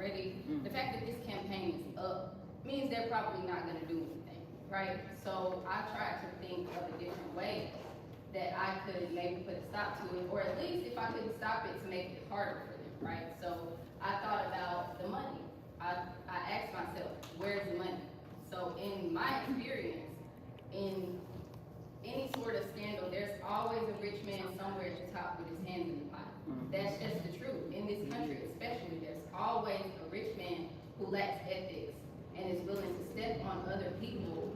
already, the fact that this campaign is up means they're probably not gonna do anything, right? So I tried to think of a different way that I could maybe put a stop to it, or at least if I couldn't stop it, to make it harder for them, right? So I thought about the money. I asked myself, where's the money? So in my experience, in any sort of scandal, there's always a rich man somewhere at the top with his hands in the pot. That's just the truth. In this country especially, there's always a rich man who lacks ethics and is willing to step on other people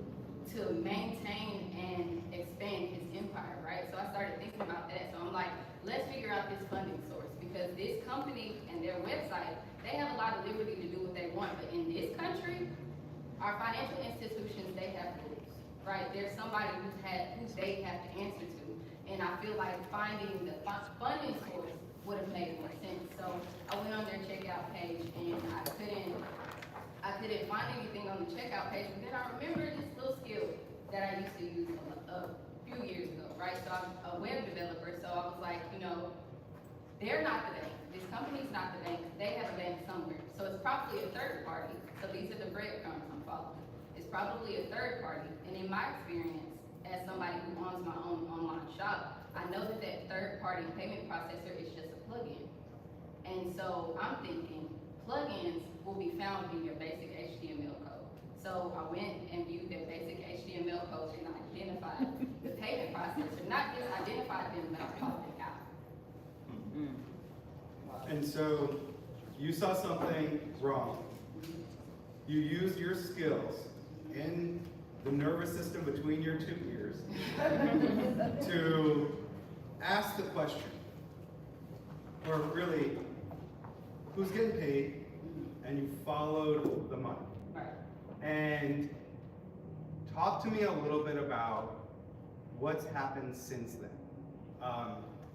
to maintain and expand his empire, right? So I started thinking about that. So I'm like, let's figure out this funding source, because this company and their website, they have a lot of liberty to do what they want, but in this country, our financial institutions, they have rules, right? There's somebody who they have to answer to, and I feel like finding the funding source would have made more sense. So I went on their checkout page, and I couldn't find anything on the checkout page, but then I remember this little skill that I used to use a few years ago, right? So I'm a web developer, so I was like, you know, they're not the bank. This company's not the bank. They have a bank somewhere. So it's probably a third party. So these are the breadcrumbs I'm following. It's probably a third party. And in my experience, as somebody who owns my own online shop, I know that that third party payment processor is just a plugin. And so I'm thinking plugins will be found in your basic HTML code. So I went and viewed their basic HTML code and identified the payment processor, not just identified them, but I called it out. And so you saw something wrong. You used your skills in the nervous system between your two ears to ask the question, or really, who's getting paid, and you followed the money. Right. And talk to me a little bit about what's happened since then.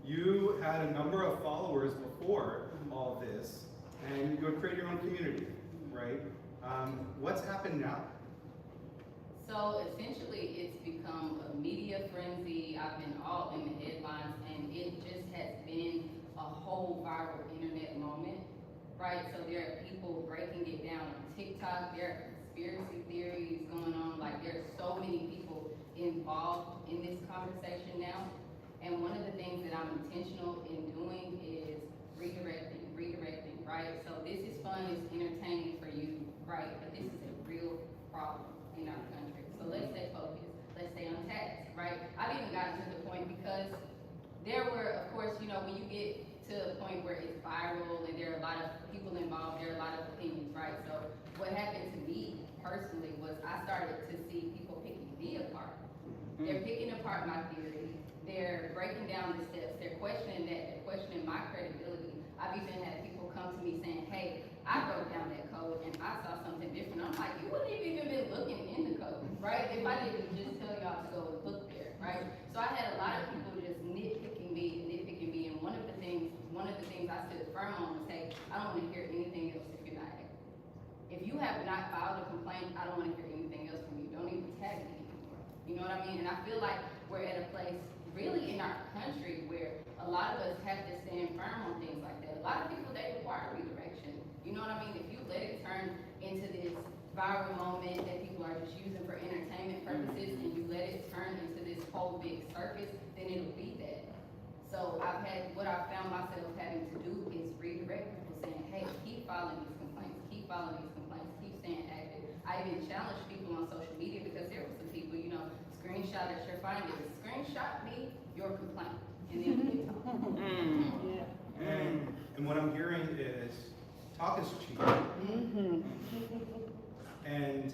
You had a number of followers before all this, and you would create your own community, right? What's happened now? So essentially, it's become a media frenzy. I've been all in the headlines, and it just has been a whole viral internet moment, right? So there are people breaking it down on TikTok. There are conspiracy theories going on. Like, there's so many people involved in this conversation now. And one of the things that I'm intentional in doing is redirecting, right? So this is fun, it's entertaining for you, right? But this is a real problem in our country. So let's stay focused, let's stay on task, right? I've even gotten to the point, because there were, of course, you know, when you get to a point where it's viral and there are a lot of people involved, there are a lot of opinions, right? So what happened to me personally was I started to see people picking me apart. They're picking apart my theory. They're breaking down the steps. They're questioning that. They're questioning my credibility. I've even had people come to me saying, hey, I wrote down that code and I saw something different. I'm like, you wouldn't have even been looking in the code, right? If I didn't just tell y'all to go and look there, right? So I had a lot of people just nitpicking me, and one of the things I stood firm on was, hey, I don't want to hear anything else if you're not active. If you have not filed a complaint, I don't want to hear anything else from you. Don't even tag me anymore. You know what I mean? And I feel like we're at a place really in our country where a lot of us have to stand firm on things like that. A lot of people, they require redirection. You know what I mean? If you let it turn into this viral moment that people are just using for entertainment purposes, and you let it turn into this whole big circus, then it'll be that. So what I've found myself having to do is redirect people, saying, hey, keep filing these complaints, keep staying active. I even challenged people on social media, because there were some people, you know, screenshot at your findings, screenshot me your complaint, and then we can talk. And what I'm hearing is, talk is cheap. And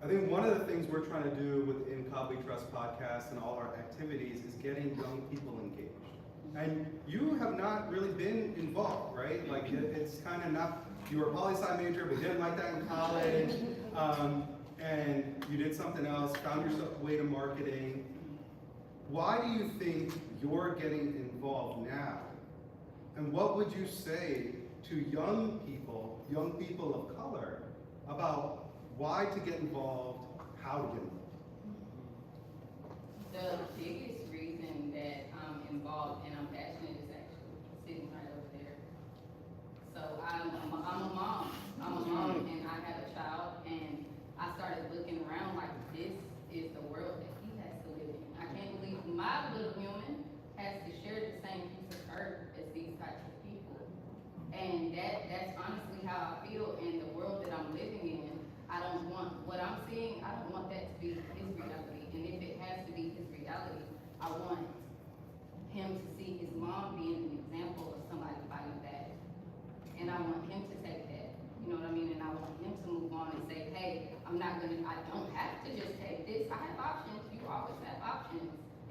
I think one of the things we're trying to do within Cobb We Trust podcast and all our activities is getting young people engaged. And you have not really been involved, right? Like, it's kind of not, you were a poli-sci major, but didn't like that in college. And you did something else, found yourself a way to marketing. Why do you think you're getting involved now? And what would you say to young people of color, about why to get involved, how to get involved? The biggest reason that I'm involved and I'm passionate is actually sitting right over there. So I'm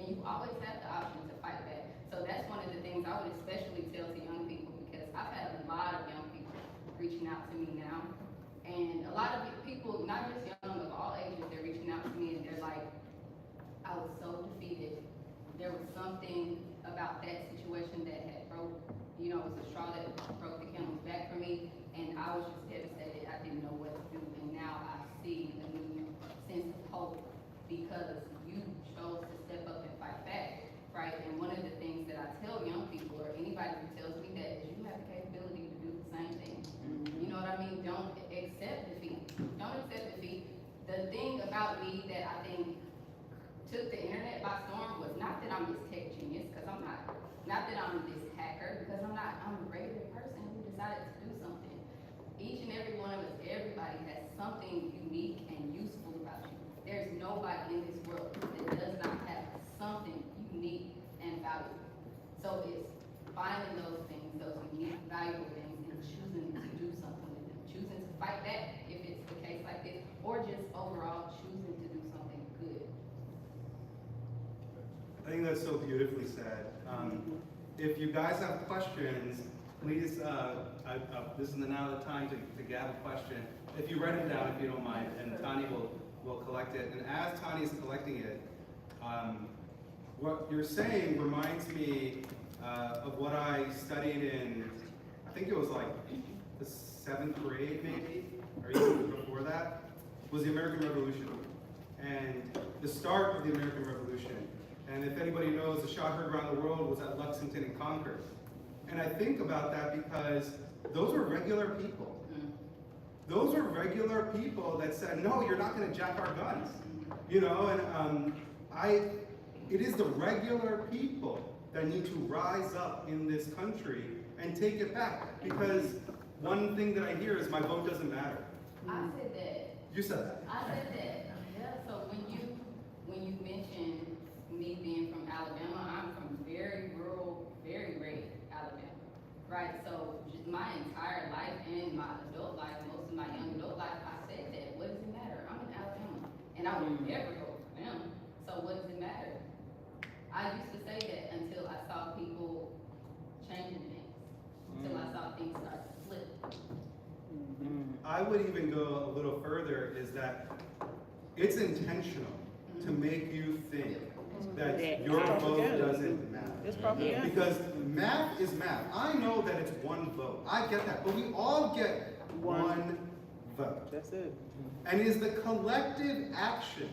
and you always have the option to fight back. So that's one of the things I would especially tell to young people, because I've had a lot of young people reaching out to me now, and a lot of people, not just young, of all ages, they're reaching out to me and they're like, I was so defeated. There was something about that situation that had broke, you know, it was a straw that broke the camel's back for me, and I was just devastated. I didn't know what to do, and now I see a new sense of hope because you chose to step up and fight back, right? And one of the things that I tell young people, or anybody who tells me that, is you have the capability to do the same thing. You know what I mean? Don't accept defeat. Don't accept defeat. The thing about me that I think took the internet by storm was not that I'm this tech genius, because I'm not. Not that I'm this hacker, because I'm not. I'm a regular person who decided to do something. Each and every one of us, everybody has something unique and useful about you. There's nobody in this world that does not have something unique and valuable. So it's finding those things, those unique, valuable things, and choosing to do something with them. Choosing to fight back if it's the case like this, or just overall choosing to do something good. I think that's so beautifully said. If you guys have questions, please, this is now the time to gather a question. If you write it down, if you don't mind, and Tani will collect it. And as Tani's collecting it, what you're saying reminds me of what I studied in, I think it was like the 7th grade maybe, or even before that, was the American Revolution. And the start of the American Revolution. And if anybody knows, the shot heard around the world was at Lexington and Concord. And I think about that because those were regular people. Those were regular people that said, no, you're not gonna jack our guns. You know, and it is the regular people that need to rise up in this country and take it back. Because one thing that I hear is my vote doesn't matter. I said that. You said that. I said that. Yeah, so when you mentioned me being from Alabama, I'm from very rural, very red Alabama, right? So just my entire life and my adult life, most of my young adult life, I said that. What does it matter? I'm in Alabama, and I would never vote for them. So what does it matter? I used to say that until I saw people changing things, until I saw things start to flip. I would even go a little further, is that it's intentional to make you think that your vote doesn't matter. It's propaganda. Because math is math. I know that it's one vote. I get that. But we all get one vote. That's it. And it is the collective action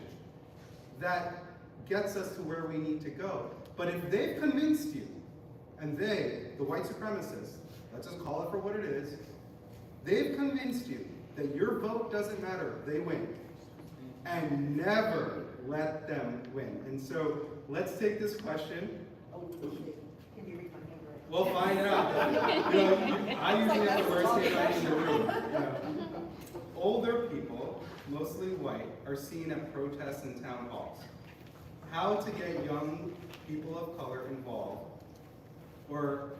that gets us to where we need to go. But if they've convinced you, and they, the white supremacists, let's just call it for what it is, they've convinced you that your vote doesn't matter, they win. And never let them win. And so let's take this question. Can you read my handwriting? We'll find out. You know, I usually have the worst handwriting in the room. You know. Older people, mostly white, are seen at protests and town halls. How to get young people of color involved, or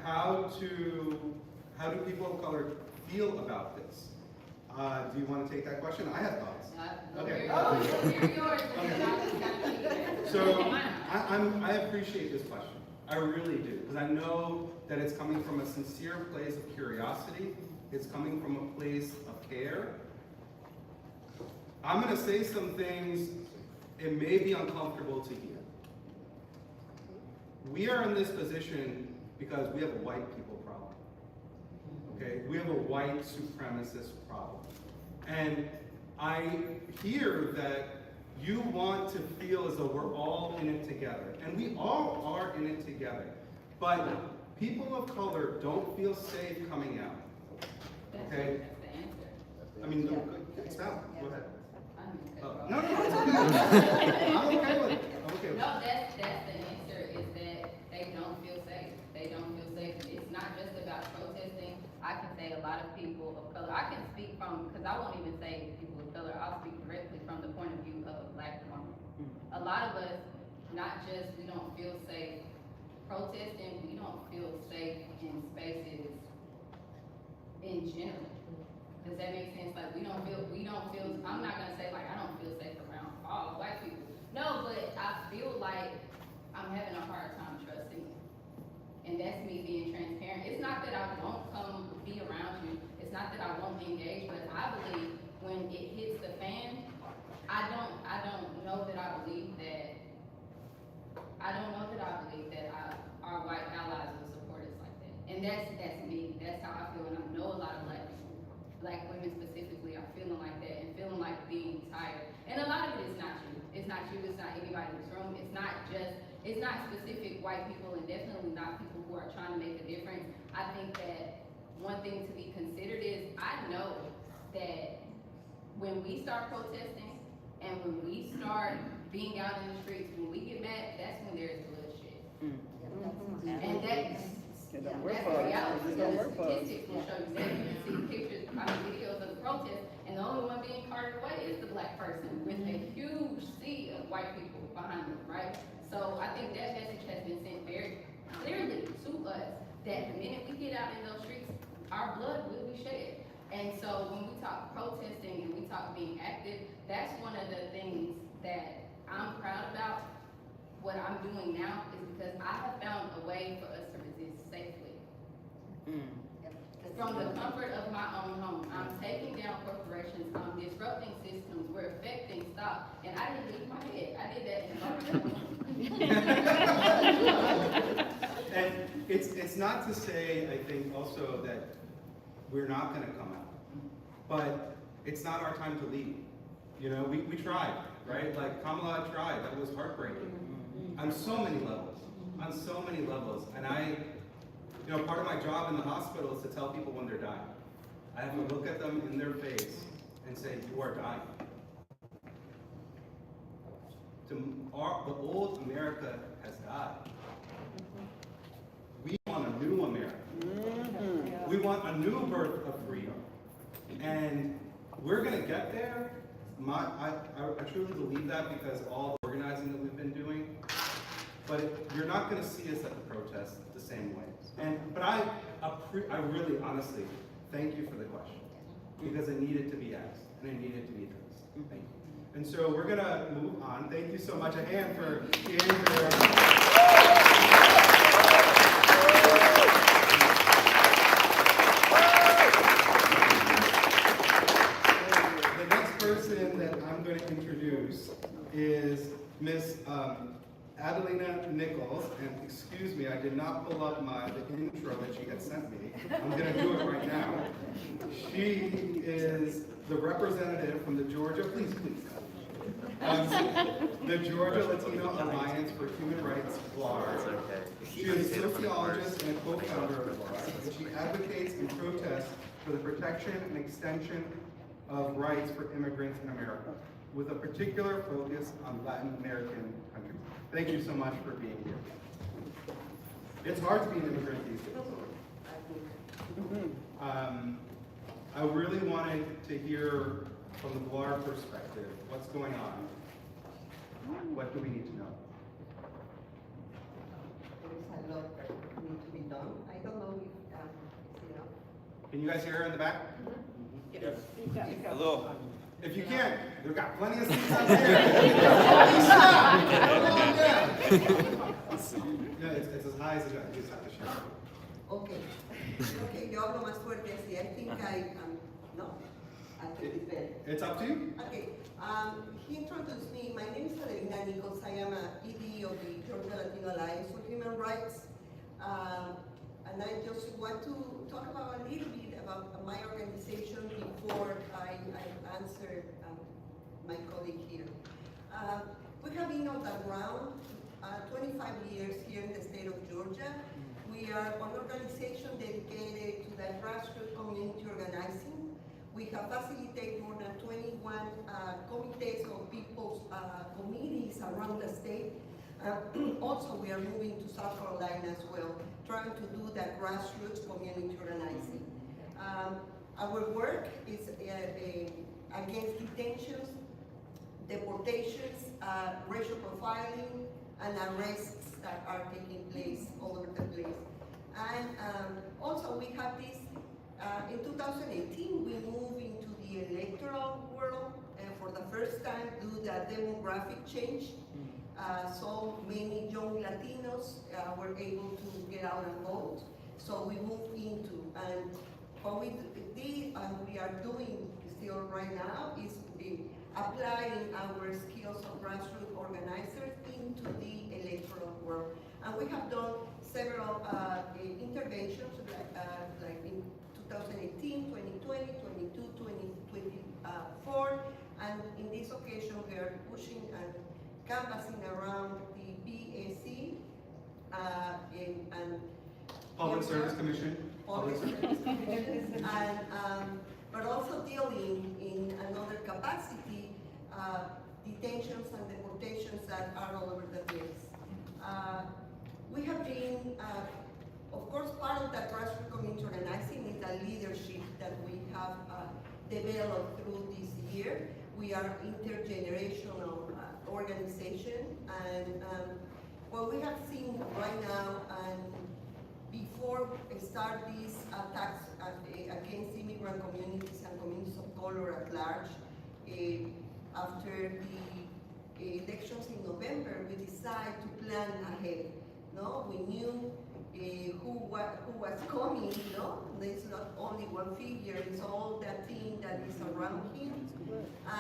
how do people of color feel about this? Do you want to take that question? I have thoughts. Okay. So I appreciate this question. I really do, because I know that it's coming from a sincere place of curiosity. It's coming from a place of care. I'm going to say some things, it may be uncomfortable to hear. We are in this position because we have a white people problem. Okay? We have a white supremacist problem. And I hear that you want to feel as though we're all in it together. And we all are in it together. But people of color don't feel safe coming out. Okay? That's the answer. I mean, it's valid. Go ahead. I'm No, okay. it's okay. I'm okay with it. I'm okay with it. No, that's the answer, is that they don't feel safe. They don't feel safe. It's not just about protesting. I can say a lot of people of color, I can speak from, because I won't even say people of color, I'll speak directly from the point of view of a Black woman. A lot of us, not just we don't feel safe protesting, we don't feel safe in spaces in general. Does that make sense? Like we don't feel, I'm not gonna say like I don't feel safe around all Black people, No, but I feel like I'm having a hard time trusting you. And that's me being transparent. It's not that I won't come be around you. It's not that I won't engage, but I believe when it hits the fan, I don't know that I believe that our white allies will support us like that. And that's me. That's how I feel. And I know a lot of black women specifically are feeling like that and feeling like being tired. And a lot of it is not you. It's not you. It's not anybody in this room. It's not specific white people, and definitely not people who are trying to make a difference. I think that one thing to be considered is I know that when we start protesting and when we start being out in the streets, when we get mad, that's when there's bloodshed. And that's the reality. The statistics will show you that. You can see pictures, videos of the protest, and the only one being carted away is the black person with a huge sea of white people behind them, right? So I think that message has been sent very clearly to us that the minute we get out in those streets, our blood will be shed. And so when we talk protesting and we talk being active, that's one of the things that I'm proud about. What I'm doing now is because I have found a way for us to resist safely. From the comfort of my own home, I'm taking down corporations, I'm disrupting systems, we're affecting stock, and I didn't leave my bed. I did that in And it's not to say, I think, also that we're not going to come out, but it's not our time to lead. You know, we tried, right? Like Kamala tried. That was heartbreaking on so many levels. And part of my job in the hospital is to tell people when they're dying. I have to look at them in their face and say, you are dying. The old America has died. We want a new America. We want a new birth of freedom. And we're going to get there. I truly believe that because all the organizing that we've been doing. But you're not going to see us at the protest the same way. But I really, honestly, thank you for the question. Because it needed to be asked, and it needed to be addressed. Thank you. And so we're going to move on. Thank you so much. A hand for Kiandria. That I'm going to introduce is Miss Adelina Nicholls, and excuse me, I did not pull up the intro that she had sent me. I'm going to do it right now. She is the representative from the Georgia, please, the Georgia Latino Alliance for Human Rights, GLAHR. She is a sociologist and co-founder of GLAHR, and she advocates and protests for the protection and extension of rights for immigrants in America, with a particular focus on Latin American countries. Thank you so much for being here. It's hard to be an immigrant these days. I really wanted to hear from the GLAHR perspective, what's going on? What do we need to know? There is a lot that needs to be done. I don't know if it's enough. Can you guys hear her in the back? Yes. Hello. If you can't, we've got plenty of seats out there. No, it's as high as it goes. You just have to shout. Okay. Okay, yo hablo más fuerte así. I think no, I think it's better. It's up to you. Okay, he introduced me. My name is Adelina Nicholls. I am a ED of the Georgia Latino Alliance for Human Rights. And I just want to talk about a little bit about my organization before I answer my colleague here. We have been on the ground 25 years here in the state of Georgia. We are an organization dedicated to the grassroots community organizing. We have facilitated more than 21 committees or people's committees around the state. Also, we are moving to South Carolina as well, trying to do that grassroots community organizing. Our work is against detentions, deportations, racial profiling, and arrests that are taking place all over the place. And also we have this, in 2018, we moved into the electoral world for for the first time do the demographic change. So many young Latinos were able to get out and vote. So we moved into, and what we did and we are doing still right now is applying our skills of grassroots organizers into the electoral world. And we have done several interventions like in 2018, 2020, 22, 2024, and in this occasion we are pushing and canvassing around the BAC and Public Service Commission. Public Service Commission, and but also dealing in another capacity, detentions and deportations that are all over the place. We have been, of course, part of that grassroots community organizing is the leadership that we have developed through this year. We are intergenerational organization, and what we have seen right now, and before we start these attacks against immigrant communities and communities of color at large, after the elections in November, we decided to plan ahead. No, we knew who was coming. No, there's not only one figure; it's all the team that is around him.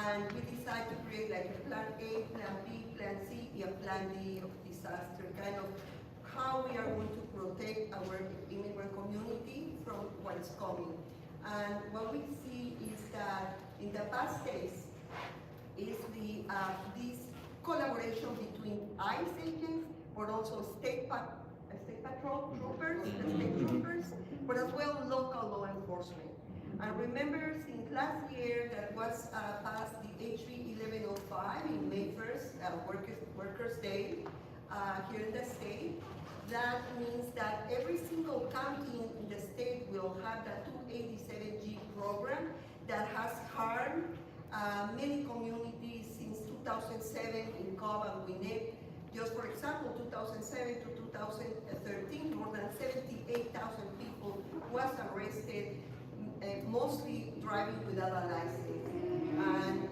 And we decided to create like a plan A, plan B, plan C, and plan D of disaster, kind of how we are going to protect our immigrant community from what's coming. And what we see is that in the past days is this collaboration between ICE agents, but also state patrol troopers, state troopers, but as well local law enforcement. And remember, since last year that was passed the HB 1105 in May 1st, Workers' Day here in the state. That means that every single county in the state will have the 287G program that has harmed many communities since 2007 in Cobb and Gwinnett. Just for example, 2007 to 2013, more than 78,000 people was arrested, mostly driving without a license. And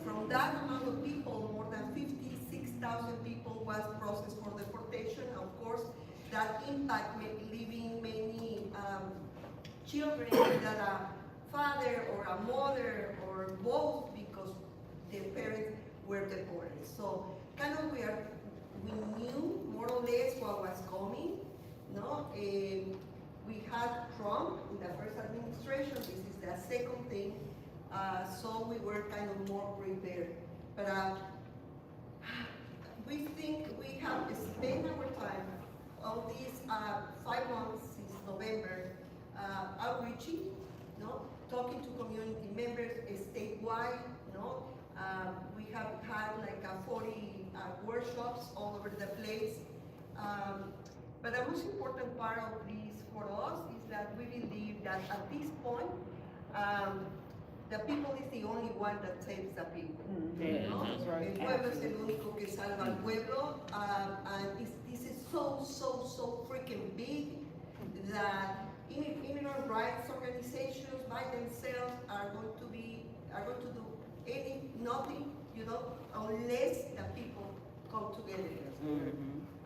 from that amount of people, more than 56,000 people was processed for deportation. Of course, that impact leaving many children that a father or a mother or both because their parents were deported. So kind of we knew more or less what was coming. No, we had Trump in the first administration. This is the second thing. So we were kind of more prepared. But we think we have spent our time on these 5 months since November outreaching, no, talking to community members statewide. No, we have had like 40 workshops all over the place. But the most important part of this for us is that we believe that at this point, the people is the only one that saves the people. ¿No? El pueblo es el único que salva al pueblo, and this is so freaking big that immigrant rights organizations by themselves are going to do nothing, you know, unless the people come together.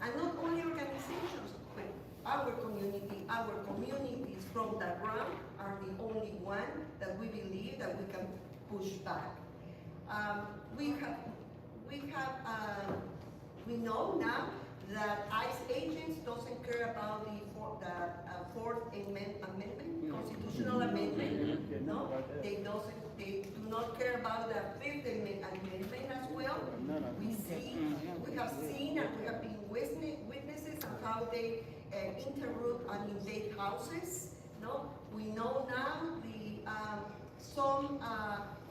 And not only organizations, but our communities from the ground are the only one that we believe that we can push back. We know now that ICE agents doesn't care about the Fourth Amendment, constitutional amendment. No, they do not care about the Fifth Amendment as well. We have seen and we have been witnesses of how they interrupt and invade houses. No, we know now some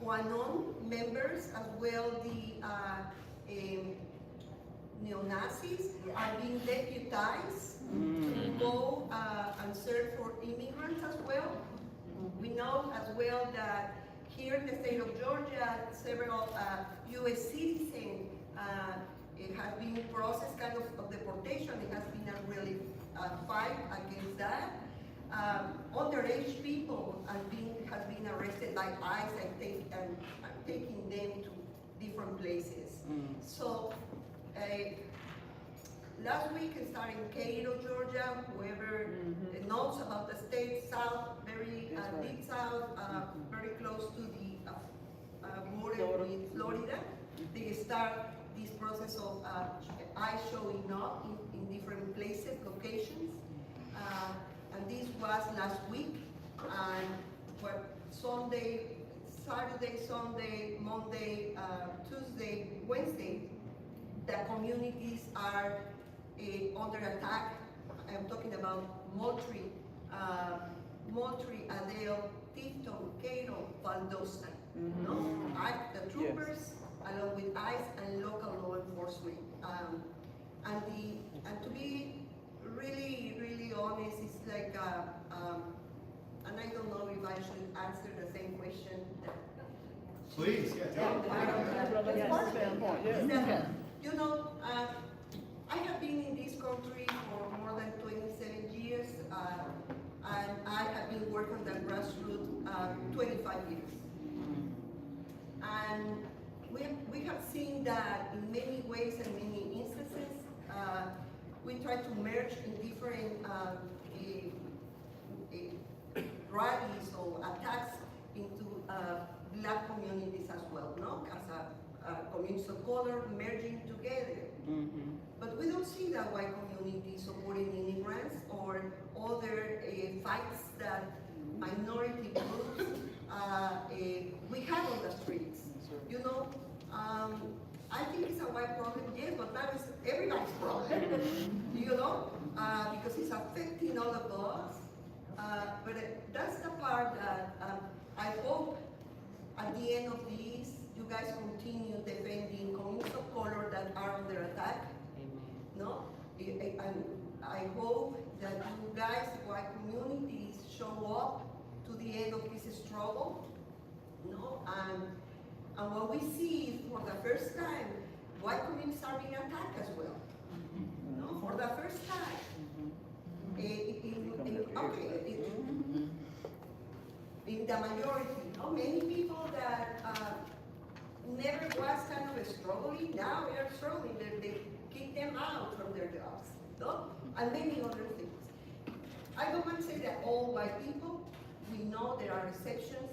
QAnon members as well, the neo-Nazis are being deputized to go and search for immigrants as well. We know as well that here in the state of Georgia, several U.S. citizens it has been processed kind of deportation. It has been a really fight against that. Underage people have been arrested by ICE, I think, and taking them to different places. So last week I started in GALEO, Georgia. Whoever knows about the state, south, very deep south, very close to the border with Florida. They start this process of eyes showing up in different places, locations. And this was last week. And Saturday, Sunday, Monday, Tuesday, Wednesday, the communities are under attack. I'm talking about Moultrie, Adel, Tifton, GALEO, Valdosta. No? The troopers, along with ICE and local law enforcement. And to be really, really honest, it's like, and I don't know if I should answer the same question. Please, You know, I have been in this country for more than 27 years, and I have been working on the grassroots 25 years. And we have seen that in many ways and many instances, we try to merge in different rallies or attacks into Black communities as well, no? As communities of color merging together. But we don't see that white community supporting immigrants or other fights that minority groups we have on the streets. You know, I think it's a white problem, yes, but that is everybody's problem. You know, because it's affecting all of us. But that's the part that I hope at the end of this, you guys continue defending communities of color that are under attack. No? And I hope that you guys, white communities, show up to the end of this struggle. No? And what we see is for the first time, white communities are being attacked as well. No? For the first time. In the majority, many people that never was kind of struggling, now they are struggling. They kick them out from their jobs, no? And many other things. I don't want to say that all white people, we know there are exceptions.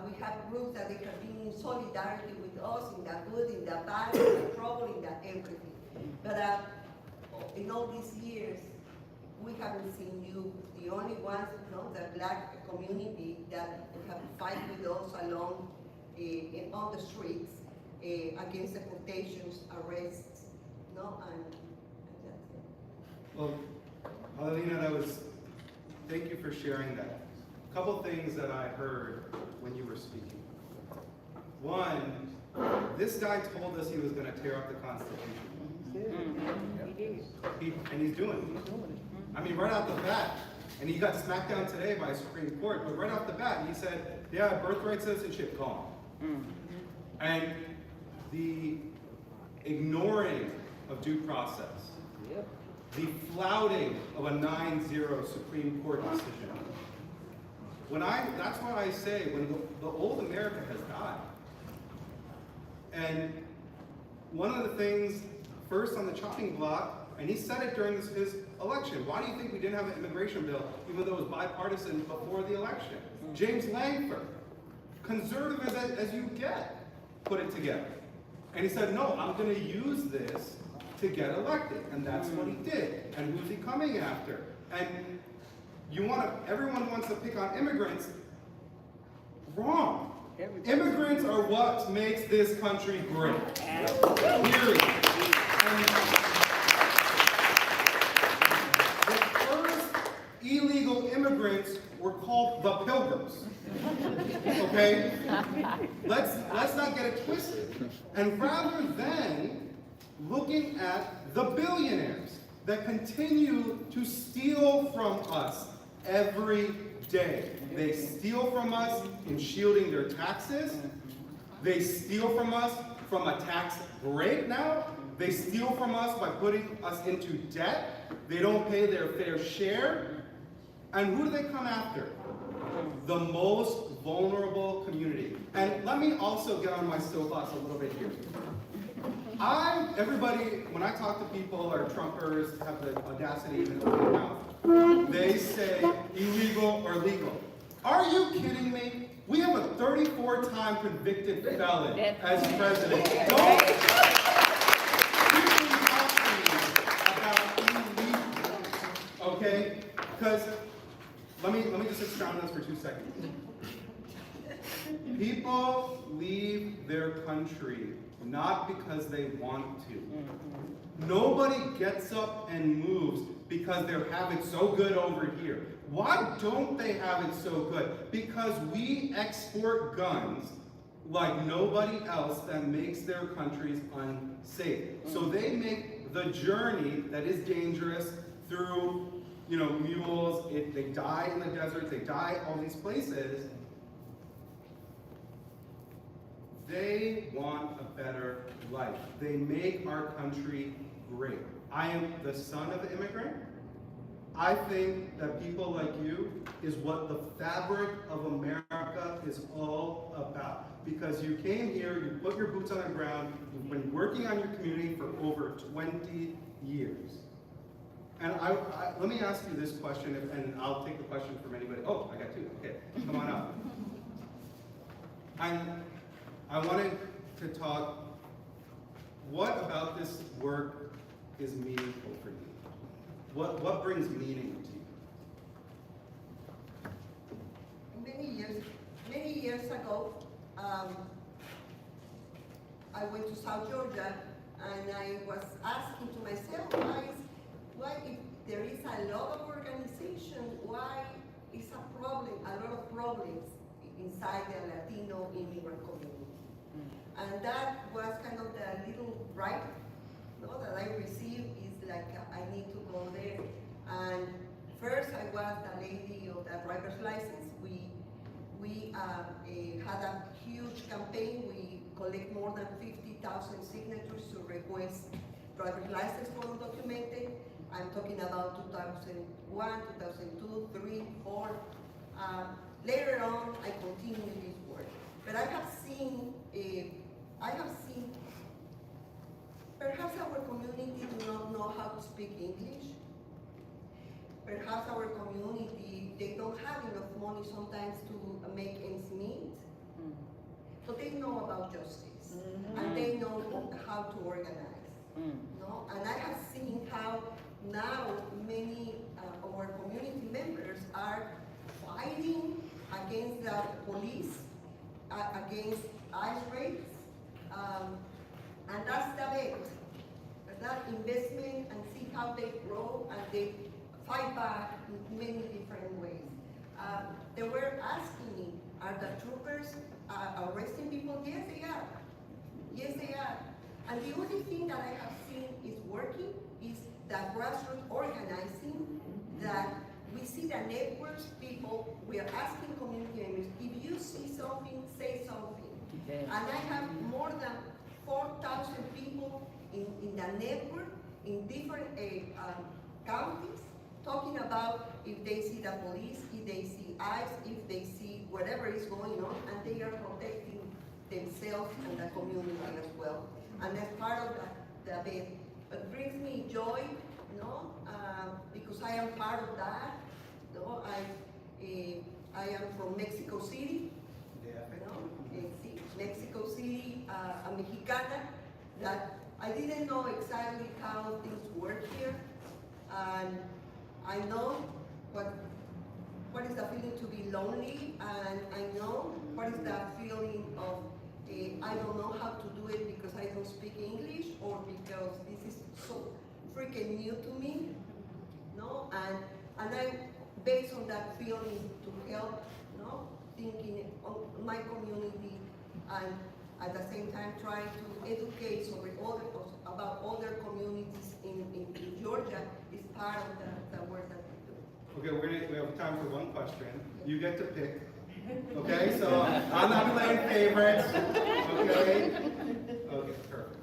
We have groups that they have been in solidarity with us in the good, in the bad, in the trouble, in the everything. But in all these years, we haven't seen you, the only ones, the Black community that have fight with us along on the streets against deportations, arrests, and that's it. Well, Adelina, thank you for sharing that. A couple things that I heard when you were speaking. One, this guy told us he was going to tear up the Constitution. And he's doing it. I mean, right off the bat, and he got smacked down today by Supreme Court, but right off the bat, he said, yeah, birthright citizenship gone. And the ignoring of due process, the flouting of a 9-0 Supreme Court decision. That's why I say, when the old America has died. And one of the things, first on the chopping block, and he said it during his election. Why do you think we didn't have an immigration bill, even though it was bipartisan before the election? James Langford, conservative as you get, put it together. And he said, no, I'm going to use this to get elected. And that's what he did. And who's he coming after? And everyone wants to pick on immigrants. Wrong. Immigrants are what makes this country great. Period. Illegal immigrants were called the Pilgrims. Okay? Let's not get it twisted. And rather than looking at the billionaires that continue to steal from us every day. They steal from us in shielding their taxes. They steal from us from a tax break now. They steal from us by putting us into debt. They don't pay their fair share. And who do they come after? The most vulnerable community. And let me also get on my soapbox a little bit here. Everybody, when I talk to people or Trumpers have the audacity to open their mouth, they say illegal or legal. Are you kidding me? We have a 34-time convicted felon as president. Don't talk to me about illegal, okay? Because let me just expound on this for 2 seconds. People leave their country not because they want to. Nobody gets up and moves because they have it so good over here. Why don't they have it so good? Because we export guns like nobody else that makes their countries unsafe. So they make the journey that is dangerous through, mules. They die in the desert. They die all these places. They want a better life. They make our country great. I am the son of an immigrant. I think that people like you is what the fabric of America is all about. Because you came here, you put your boots on the ground, you've been working on your community for over 20 years. And let me ask you this question, and I'll take the question from anybody. Oh, I got two. Okay, come on up. I wanted to talk, what about this work is meaningful for you? What brings meaning to you? Many years ago, I went to South Georgia and I was asking to myself, why if there is a lot of organization, why is a lot of problems inside the Latino immigrant community? And that was kind of the little right that I received, is like, I need to go there. And first I was the lady of the driver's license. We had a huge campaign. We collect more than 50,000 signatures to request driver's license for undocumented. I'm talking about 2001, 2002, 3, 4. Later on, I continued this work. But I have seen perhaps our community do not know how to speak English. Perhaps our community, they don't have enough money sometimes to make ends meet. So they know about justice, and they know how to organize. No? And I have seen how now many of our community members are fighting against the police, against ICE raids, and that's the bet. That investment, and see how they grow and they fight back in many different ways. They were asking me, are the troopers arresting people? Yes, they are. Yes, they are. And the only thing that I have seen is working is the grassroots organizing, that we see the networks, people, we are asking community members, if you see something, say something. Okay. And I have more than 4,000 people in the network, in different counties, talking about if they see the police, if they see ICE, if they see whatever is going on, and they are protecting themselves and the community as well. And that's part of the bit. It brings me joy, because I am part of that. I am from Mexico City. Mexico City, a Mexicana, that I didn't know exactly how things work here. And I know what is the feeling to be lonely, and I know what is the feeling of I don't know how to do it because I don't speak English, or because this is so freaking new to me. And I, based on that feeling, to help, thinking of my community, and at the same time trying to educate about other communities in Georgia is part of the work that we do. Okay, we have time for one question. You get to pick. Okay, so I'm not playing favorites. Okay? Okay, perfect.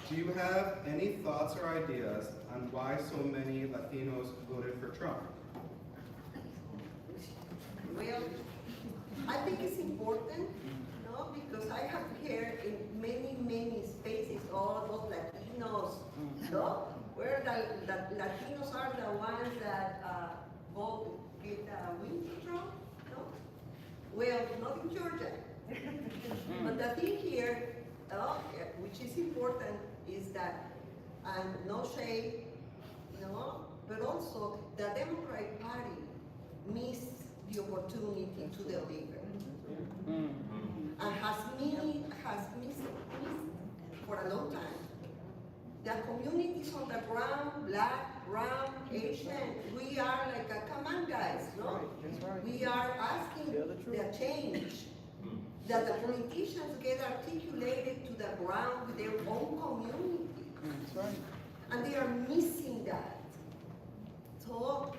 Do you have any thoughts or ideas on why so many Latinos go that Latinos are the ones that go get wind control, no? Well, not in Georgia. But the thing here, which is important, is that, and no shade, but also the Democratic Party missed the opportunity to deliver. And has missed for a long time. The communities on the ground, black, brown, Asian, we are like, come on guys, no? That's right. We are asking the change, that the politicians get articulated to the ground with their own community. That's right. And they are missing that. So,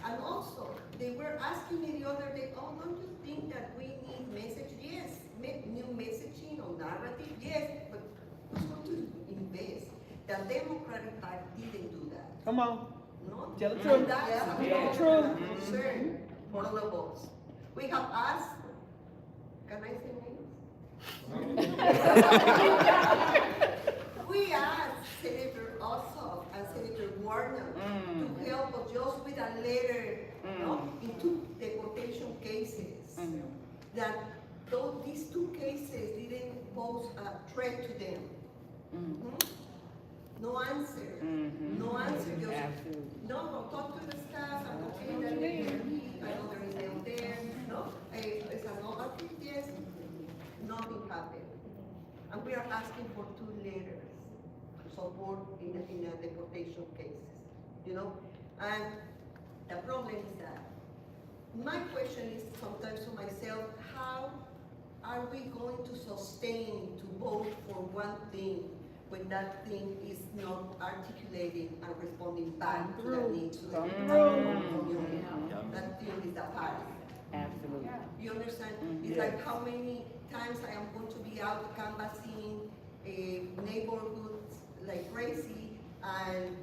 and also, they were asking me the other day, oh, don't you think that we need message? Yes, new messaging or narrative, yes, but who's going to invest? The Democratic Party didn't do that. Come on. No? Tell the And truth. that's Yeah. a Truth. concern for all of us. We have asked, can I say names? We asked Senator Ossoff and Senator Warner to help us just with a letter, into deportation cases. That though these two cases didn't pose a threat to them. No answer. No answer. Just, Absolutely. no, talk to the staff. I'm okay that I know there is them there. No, it's a normative, yes. Nothing happened. And we are asking for 2 letters to support in the deportation cases, And the problem is that my question is sometimes to myself, how are we going to sustain to vote for one thing when that thing is not articulating and responding back to the needs of the community? That thing is the party. Absolutely. You understand? It's Yes. like how many times I am going to be out canvassing neighborhoods like crazy, and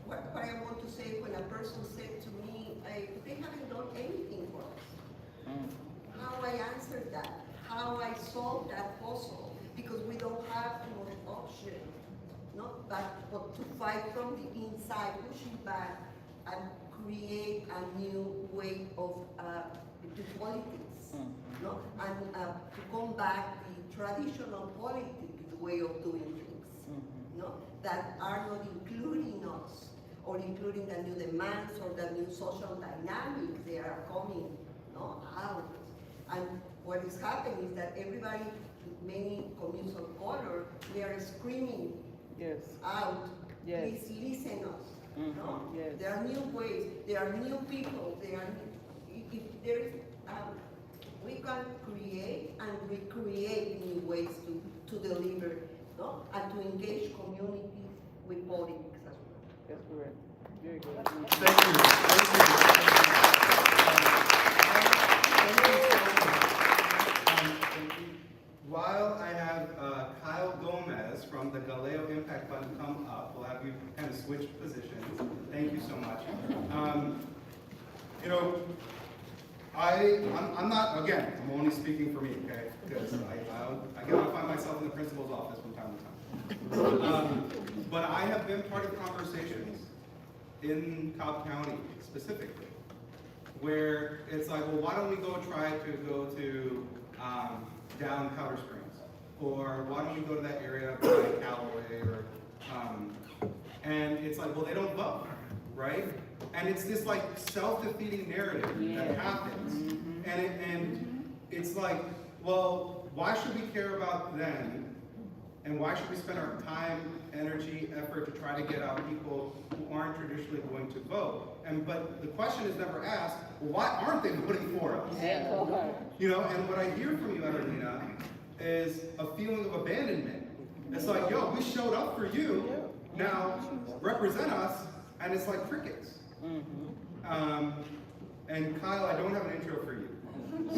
what I want to say when a person said to me, they haven't done anything for us. How I answered that, how I solved that puzzle, because we don't have too much option, but to fight from the inside, pushing back, and create a new way of to politics, and to combat the traditional politics way of doing things, that are not including us or including the new demands or the new social dynamics they are coming out. And what is happening is that everybody, many communities of color, they are screaming out, please listen us. Yes. There are new ways, there are new people, if there is, we can create and recreate new ways to deliver, and to engage communities with politics as well. That's correct. Very good. Thank you. While I have Kyle Gomez from the GALEO Impact Fund come up, we'll have you kind of switch positions. Thank you so much. I'm not, again, I'm only speaking for me, okay? Because I find myself in the principal's office from time to time. But I have been part of conversations in Cobb County specifically, where it's like, well, why don't we try to go to down Powder Springs? Or why don't we go to that area by Callaway? And it's like, well, they don't vote, right? And it's this like self-defeating narrative that happens. And it's like, well, why should we care about them? And why should we spend our time, energy, effort to try to get out people who aren't traditionally going to vote? But the question is never asked, well, why aren't they voting for us? And what I hear from you, Adelina, is a feeling of abandonment. It's like, yo, we showed up for you, now represent us, and it's like crickets. And Kyle, I don't have an intro for you.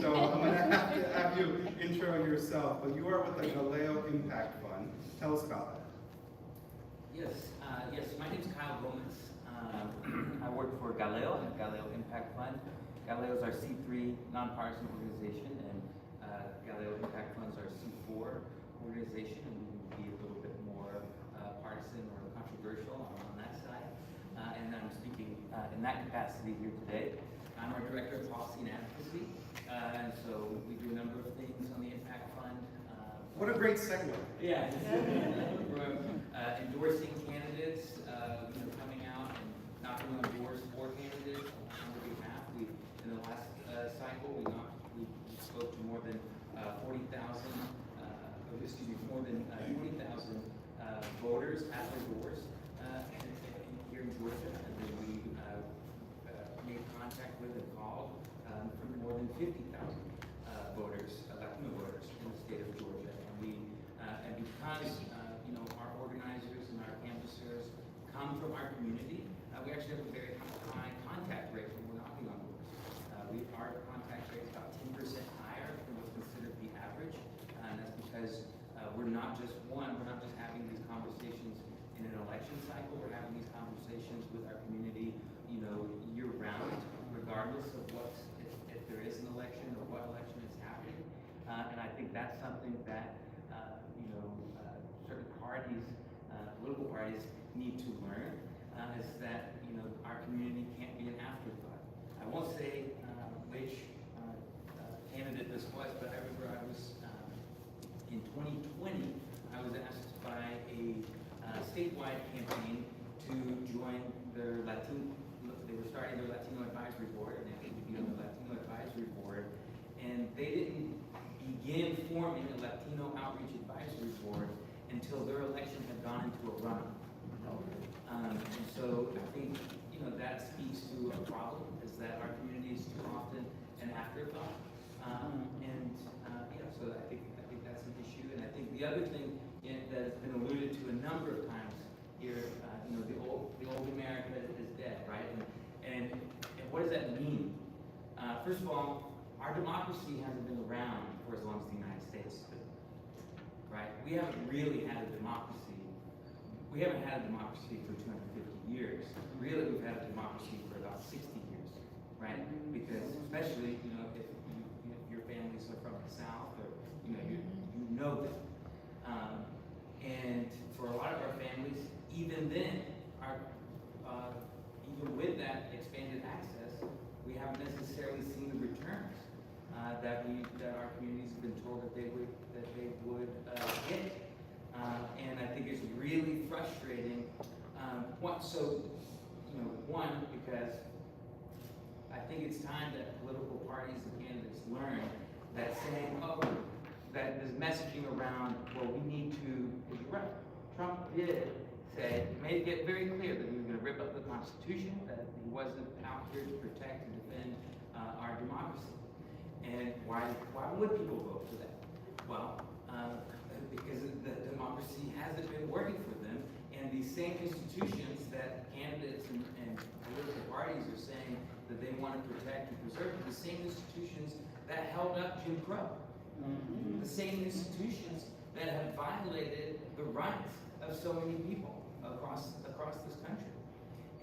So I'm gonna have to have you intro yourself, but you are with the GALEO Impact Fund. Tell us about that. Yes, my name is Kyle Gomez. I work for GALEO, GALEO Impact Fund. GALEO is our C3 nonpartisan organization, and GALEO Impact Fund is our C4 organization, and we can be a little bit more partisan or controversial on that in that capacity here today. I'm our Director of Policy and Advocacy, and so we do a number of things on the Impact Fund. What a great segue. Yeah. From endorsing candidates, coming out and knocking on doors for candidates on their behalf. In the last cycle, we spoke to more than 40,000 voters at their doors here in Georgia, and then we made contact with and called for more than 50,000 voters, Latino voters in the state of Georgia, and because our organizers and our canvassers come from our community, we actually have a very high contact rate when we're knocking on doors. Our contact rate is about 10% higher than what's considered the average, and that's because we're not just having these conversations in an election cycle. We're having these conversations with our community, year round, regardless of if there is an election or what election is happening. And I think that's something that certain parties, political parties, need to learn. Is that our community can't be an afterthought. I won't say which candidate this was, but I remember I was in 2020. I was asked by a statewide campaign to join their Latino. They were starting their Latino Advisory Board, and they had to be on the Latino Advisory Board, and they didn't begin forming a Latino Outreach Advisory Board until their election had gone into a runoff. And so I think that speaks to a problem, is that our community is too often an afterthought. So I think that's an issue. And I think the other thing that has been alluded to a number of times here, the old America is dead, right? And what does that mean? First of all, our democracy hasn't been around for as long as the United States has been, right? We haven't really had a democracy. We haven't had a democracy for 250 years. Really, we've had a democracy for about 60 years, right? Because especially, if your families are from the South, or you know them. And for a lot of our families, even then, even with that expanded access, we haven't necessarily seen the returns that our communities have been told that they would get. And I think it's really frustrating. One, because I think it's time that political parties and candidates learn that saying, that this messaging around, well, we need to, because you're right, Trump did say, made it very clear that he was going to rip up the Constitution, that he wasn't out here to protect and defend our democracy. And why would people vote for that? Well, because the democracy hasn't been working for them, and these same institutions that candidates and political parties are saying that they want to protect and preserve, are the same institutions that held up Jim Crow. The same institutions that have violated the rights of so many people across this country.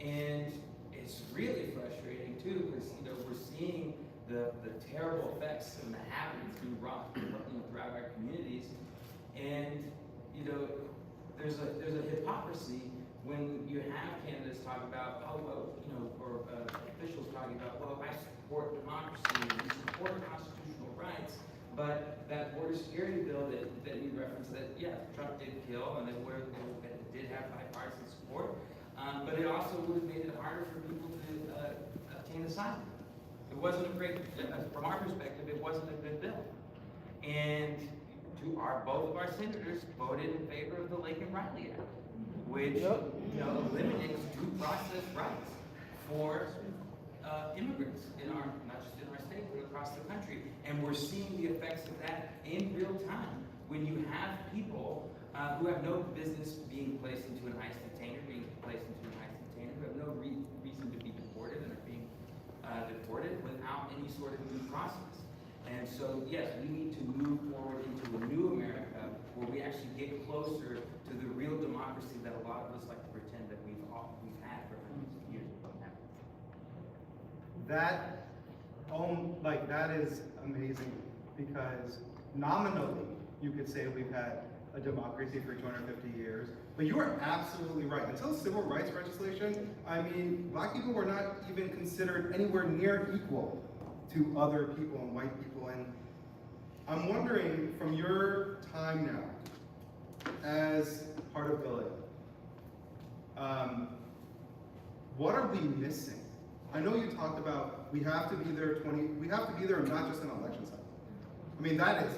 And it's really frustrating too, because we're seeing the terrible effects and the habits being wrought throughout our communities. And there's a hypocrisy when you have candidates talk about, or officials talking about, well, I support democracy and we support constitutional rights, but that border security bill that you referenced, that Trump did kill, and it did have bipartisan support, but it also would have made it harder for people to obtain asylum. It wasn't a great, from our perspective, it wasn't a good bill. And both of our senators voted in favor of the Lake and Riley Act, which eliminates due process rights for immigrants not just in our state, but across the country. And we're seeing the effects of that in real time when you have people who have no business being placed into an ICE detainer, who have no reason to be deported and are being deported without any sort of due process. And so, yes, we need to move forward into a new America where we actually get closer to the real democracy that a lot of us like to pretend that we've had for hundreds of years. That is amazing, because nominally you could say we've had a democracy for 250 years. But you are absolutely right. Until civil rights legislation, I mean, black people were not even considered anywhere near equal to other people and white people. And I'm wondering, from your time now, as part of GALEO, what are we missing? I know you talked about we have to be there not just in election cycle. I mean, that is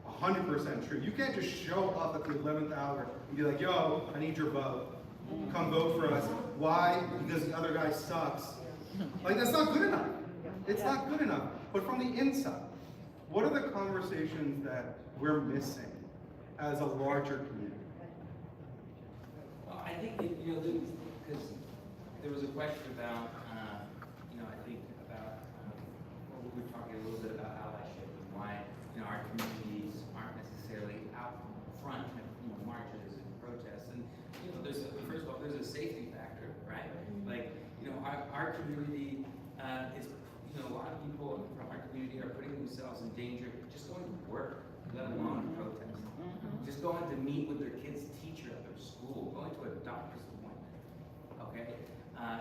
100% true. You can't just show up at the 11th hour and be like, yo, I need your vote. Come vote for us. Why? Because the other guy sucks. Like, that's not good enough. It's not good enough. But from the inside, what are the conversations that we're missing as a larger community? Well, I think, because there was a question about, I think about, well, we were talking a little bit about allyship and why, our communities aren't necessarily out front at, marches and protests. And, first of all, there's a safety factor, right? Like, our community is, a lot of people from our community are putting themselves in danger just going to work, let alone protest. Just going to meet with their kid's teacher at their school, going to a doctor's appointment, okay?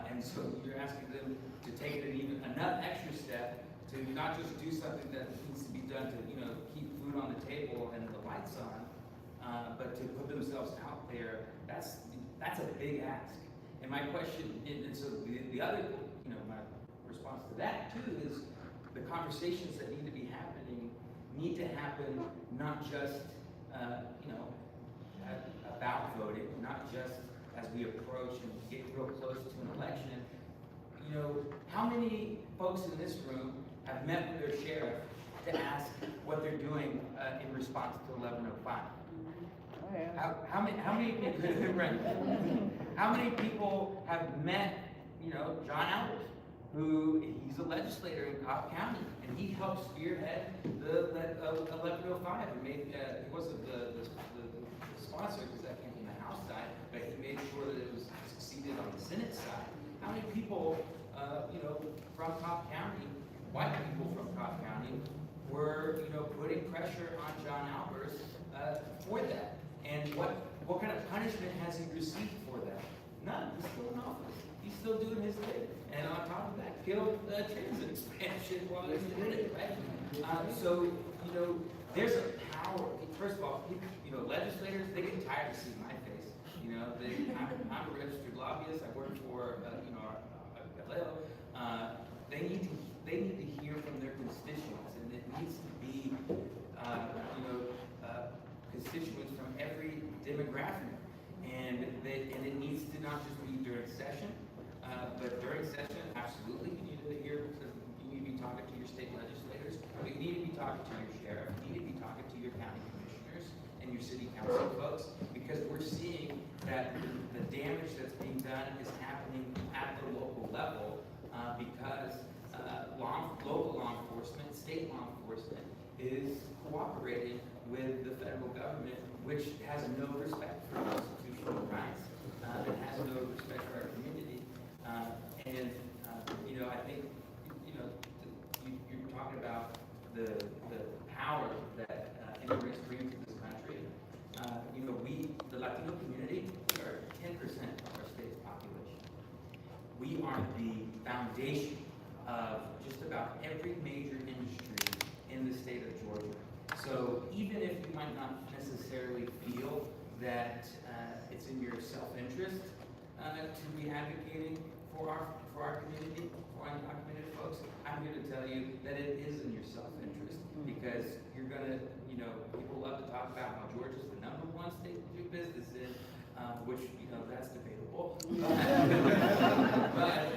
And so you're asking them to take it even another extra step to not just do something that needs to be done to, keep food on the table and the lights on, but to put themselves out there. That's a big ask. And my question, and so the other, my response to that too is the conversations that need to be happening need to happen not just, about voting, not just as we approach and get real close to an election. How many folks in this room have met with their sheriff to ask what they're doing in response to 1105? Oh, yeah. How many people? Right. How many people have met, John Albers, who he's a legislator in Cobb County, and he helped spearhead the 1105 and made he wasn't the sponsor because that came from the House side, but he made sure that it was succeeded on the Senate side. How many people, from Cobb County, white people from Cobb County, were putting pressure on John Albers for that? And what kind of punishment has he received for that? None. He's still in office. He's still doing his thing. And on top of that, killed transit expansion while he did it, right? So, there's a power. First of all, legislators, they get tired of seeing my face. I'm a registered lobbyist. I work for, GLAHR. They need to hear from their constituents, and it needs to be, constituents from every demographic, and it needs to not just be during session, but during session, absolutely, you need to hear. You need to be talking to your state legislators. You need to be talking to your sheriff. You need to be talking to your county commissioners and your city council folks, because we're seeing that the damage that's being done is happening at the local level, because local law enforcement, state law enforcement is cooperating with the federal government, which has no respect for constitutional rights, and has no respect for our community. I think, you're talking about the power that immigrants bring to this country. We, the Latino community, we are 10% of our state's population. We are the foundation of just about every major industry in the state of Georgia. So even if you might not necessarily feel that it's in your self-interest to be advocating for our community, for undocumented folks, I'm here to tell you that it is in your self-interest, because you're gonna, people love to talk about how Georgia's the #1 state to do business in, which, that's debatable. But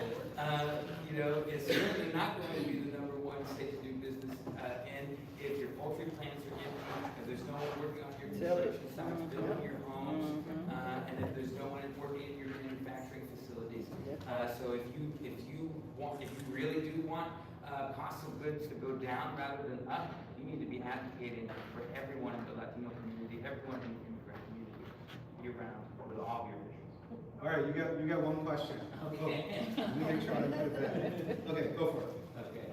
it's certainly not going to be the #1 state to do business. And if your poultry plants are empty, if there's no one working on your construction sites, building your homes, and if there's no one working in your manufacturing facilities. So if you really do want cost of goods to go down rather than up, you need to be advocating for everyone in the Latino community, everyone in the immigrant community, year-round, with all of your issues. All right, you got one question. Okay. Oh, we can try to put it back. Okay, go for it. Okay.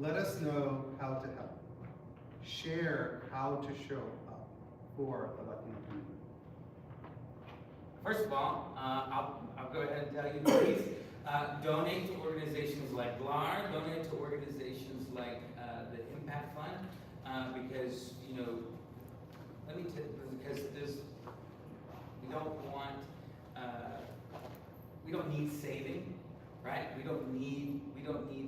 let us know how to help. Share how to show up for the Latino community. First of all, I'll go ahead and tell you, please donate to organizations like GLAHR, donate to organizations like the Impact Fund, because, you know, let me tell you, because we don't need saving, right? We don't need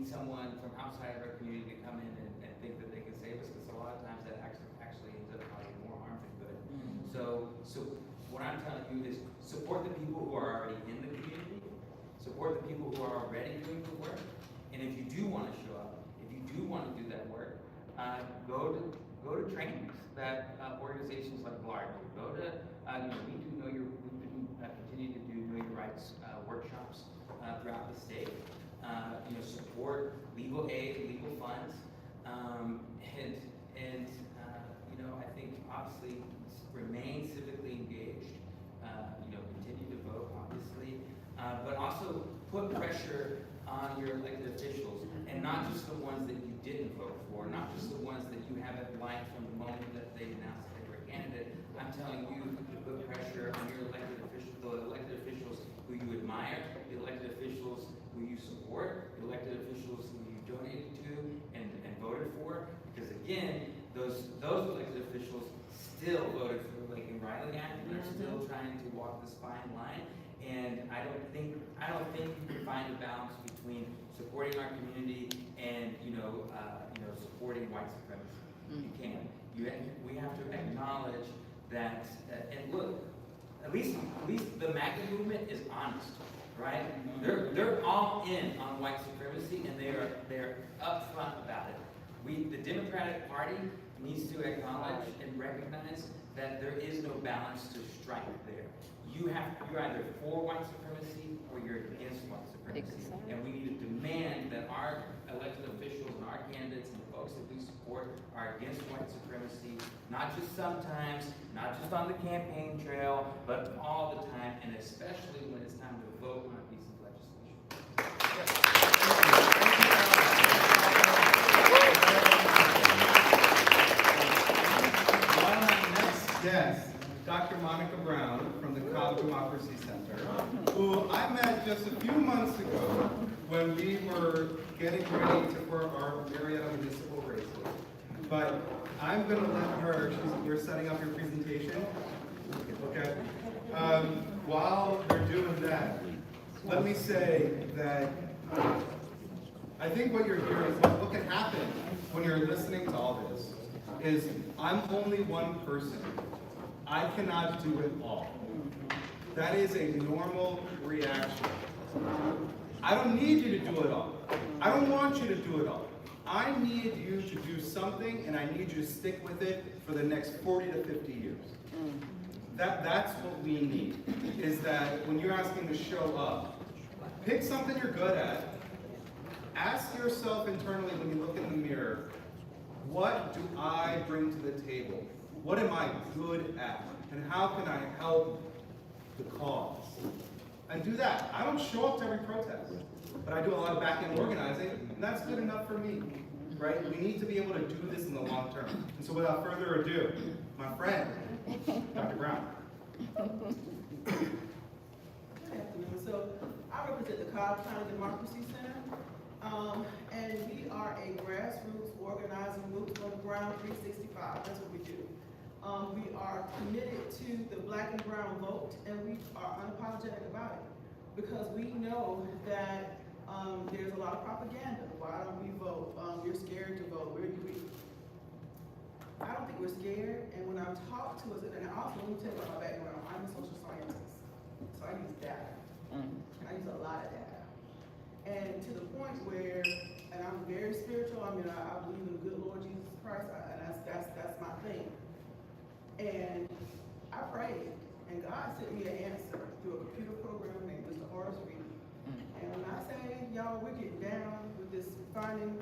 someone from outside of our community to come in and think that they can save us, because a lot of times that actually ends up causing more harm than good. So what I'm telling you is support the people who are already in the community, support the people who are already doing the work, and if you do want to show up, if you do want to do that work, go to trainings that organizations like GLAHR do. Go to, we continue to do Know Your Rights workshops throughout the state. Support legal aid, legal funds, and I think obviously remain civically engaged. Continue to vote, obviously, but also put pressure on your elected officials, and not just the ones that you didn't vote for, not just the ones that you haven't liked from the moment that they announced they were a candidate. I'm telling you to put pressure on your elected officials, the elected officials who you admire, the elected officials who you support, the elected officials who you donated to and voted for, because again, those elected officials still voted for the Lake and Riley Act, and they're still trying to walk this fine line. And I don't think you can find a balance between supporting our community and supporting white supremacy. You can't. We have to acknowledge that. And look, at least the MAGA movement is honest, right? They're all in on white supremacy, and they're upfront about it. The Democratic Party needs to acknowledge and recognize that there is no balance to strike there. You're either for white supremacy or you're against white supremacy. And we need to demand that our elected officials and our candidates and the folks that we support are against white supremacy, not just sometimes, not just on the campaign trail, but all the time, and especially when it's time to vote on a piece of legislation. Yes, Dr. Monica Brown from the College Democracy Center, who I met just a few months ago when we were getting ready for our Marietta municipal races. But I'm going to let her, you're setting up your presentation, okay? While they're doing that, let me say that I think what you're hearing, what can happen when you're listening to all this, is I'm only one person. I cannot do it all. That is a normal reaction. I don't need you to do it all. I don't want you to do it all. I need you to do something, and I need you to stick with it for the next 40 to 50 years. That's what we need, is that when you're asking to show up, pick something you're good at. Ask yourself internally when you look in the mirror, what do I bring to the table? What am I good at? And how can I help the cause? And do that. I don't show up to every protest, but I do a lot of back-end organizing, and that's good enough for me, right? We need to be able to do this in the long term. And so without further ado, my friend, Dr. Brown. Good afternoon. So I represent the County Democracy Center, and we are a grassroots organizing group on the ground 365. That's what we do. We are committed to the black and brown vote, and we are unapologetic about it because we know that there's a lot of propaganda. Why don't we vote? We're scared to vote. I don't think we're scared. And when I've talked to us, and also let me tell you about my background. I'm a social scientist, so I use data. I use a lot of data, and to the point where, and I'm very spiritual. I mean, I believe in the good Lord Jesus Christ, and that's my thing. And I prayed, and God sent me an answer through a computer program named Mr. Horace Reed. And when I say, y'all, we're getting down with this finding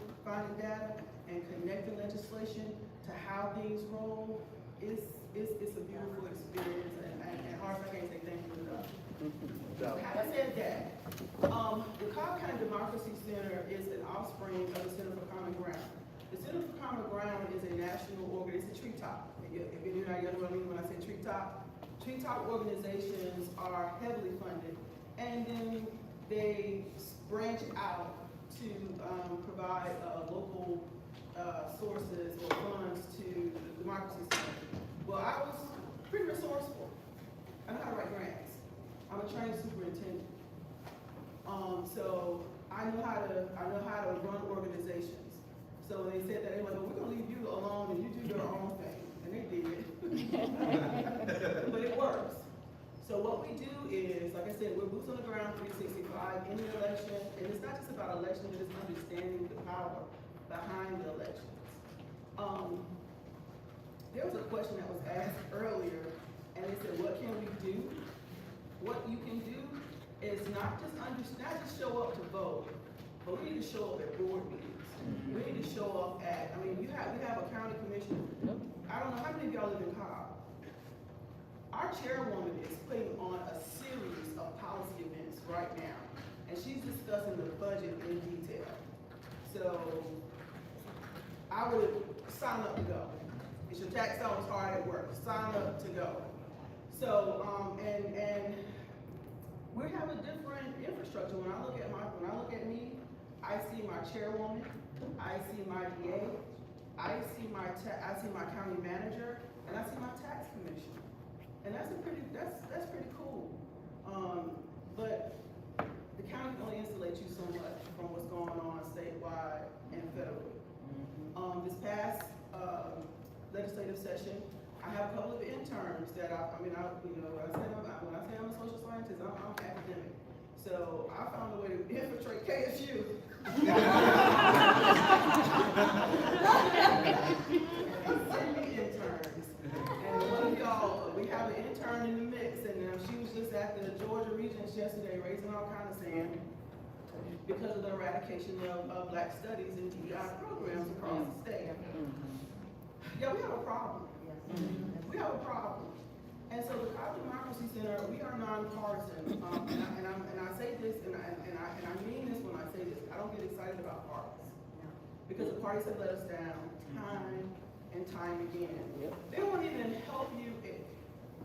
data and connecting legislation to how things roll, it's a beautiful experience. And Horace, I can't say thank you enough. Having said that, the Cobb County Democracy Center is an offspring of the Center for Common Common Ground. The Center for Common Ground is a national organization, it's a treetop. If anybody know what I mean when I say treetop, treetop organizations are heavily funded, and then they branch out to provide local sources or funds to the Democracy Center. Well, I was pretty resourceful. I know how to write grants. I'm a trained superintendent. So I know how to run organizations. So when they said that, they were like, well, we're gonna leave you alone and you do your own thing. And they did. But it works. So what we do is, like I said, we're boots on the ground 365 in the election. And it's not just about elections, it's understanding the power behind the elections. There was a question that was asked earlier, and they said, what can we do? What you can do is not just show up to vote, but we need to show up at board meetings. We need to show up at, we have a county commissioner. I don't know how many of y'all live in Cobb. Our chairwoman is putting on a series of policy events right now, and she's discussing the budget in detail. So I would sign up to go. It's your tax dollars hard at work. Sign up to go. So and we have a different infrastructure. When I look at me, I see my chairwoman, I see my DA, I see my county manager, and I see my tax commissioner. And that's pretty cool. But the county can only insulate you so much from what's going on statewide and federally. This past legislative session, I have a couple of interns that when I say I'm a social scientist, I'm academic. So I found a way to infiltrate KSU. Send me interns. And one of y'all, we have an intern in the mix, and she was just at the Georgia Regents yesterday raising all kinds of sand because of the eradication of Black studies and DEI programs across the state. Yeah, we have a problem. We have a problem. And so the Cobb Democracy Center, we are nonpartisan. And I say this, and I mean this when I say this. I don't get excited about parties. Because the parties have let us down time and time again. They won't even help you.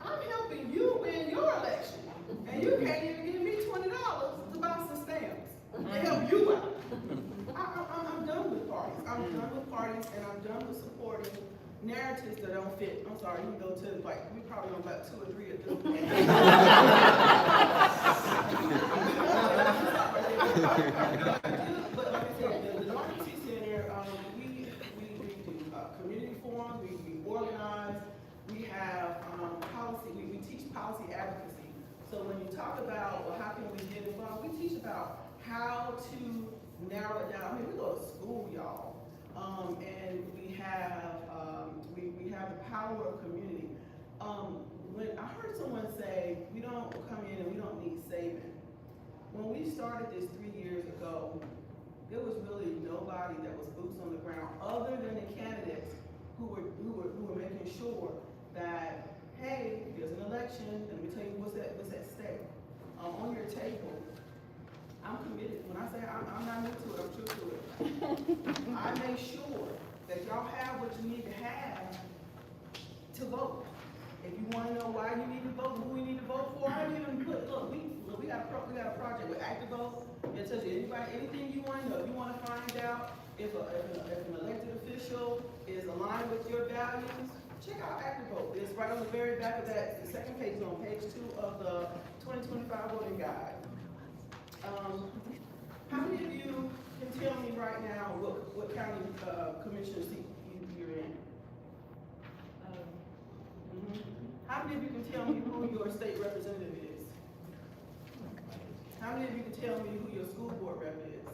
I'm helping you win your election. And you can't even give me $20 to buy some stamps to help you out. I'm done with parties. I'm done with parties, and I'm done with supporting narratives that don't fit. I'm sorry, you can go to, we probably on about 2 or 3 at this point. But like I said, the Democracy Center, we do community forums, we organize, we have policy, we teach policy advocacy. So when you talk about, well, how can we get involved, we teach about how to narrow it down. We go to school, y'all. And we have the power of community. When I heard someone say, we don't come in and we don't need saving. When we started this 3 years ago, there was really nobody that was boots on the ground other than the candidates who were making sure that, hey, there's an election, let me tell you what's at stake. On your table, I'm committed. When I say I'm not new to it, I'm true to it. I make sure that y'all have what you need to have to vote. If you want to know why you need to vote, who we need to vote for, I don't even put, look, we got a project with ActiVote. It tells you anything you want to know. If you want to find out if an elected official is aligned with your values, check out ActiVote. It's right on the very back of that. The second page is on page 2 of the 2025 voting guide. How many of you can tell me right now what county commissioner seat you're in? How many of you can tell me who your state representative is? How many of you can tell me who your school board rep is?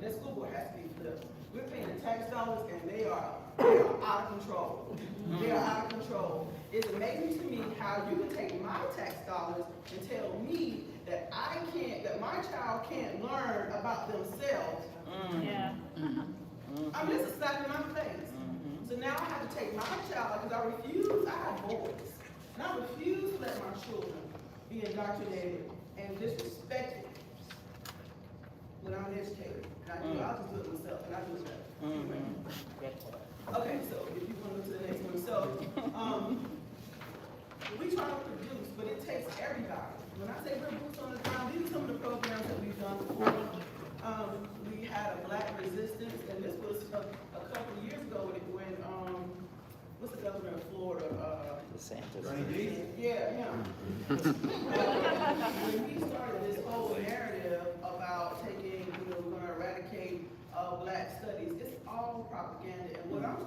That school board has to be flipped. We're paying the tax dollars, and they are out of control. They are out of control. It's amazing to me how you can take my tax dollars and tell me that my child can't learn about themselves. Yeah. I mean, it's a slap in my face. So now I have to take my child, because I have boys, and I refuse to let my children be indoctrinated and disrespected when I'm an educator, and I'll just do it myself, and I do it better. Anyway. Okay, so if you want to go to the next one, so, we try to produce, but it takes everybody. When I say we're boots on the ground, these are some of the programs that we've done before. We had a Black Resistance, and this was a couple of years ago when what's the governor of Florida? Ronnie D? Yeah, him. When he started this whole narrative about taking, we're gonna eradicate Black studies, it's all propaganda. And what I'm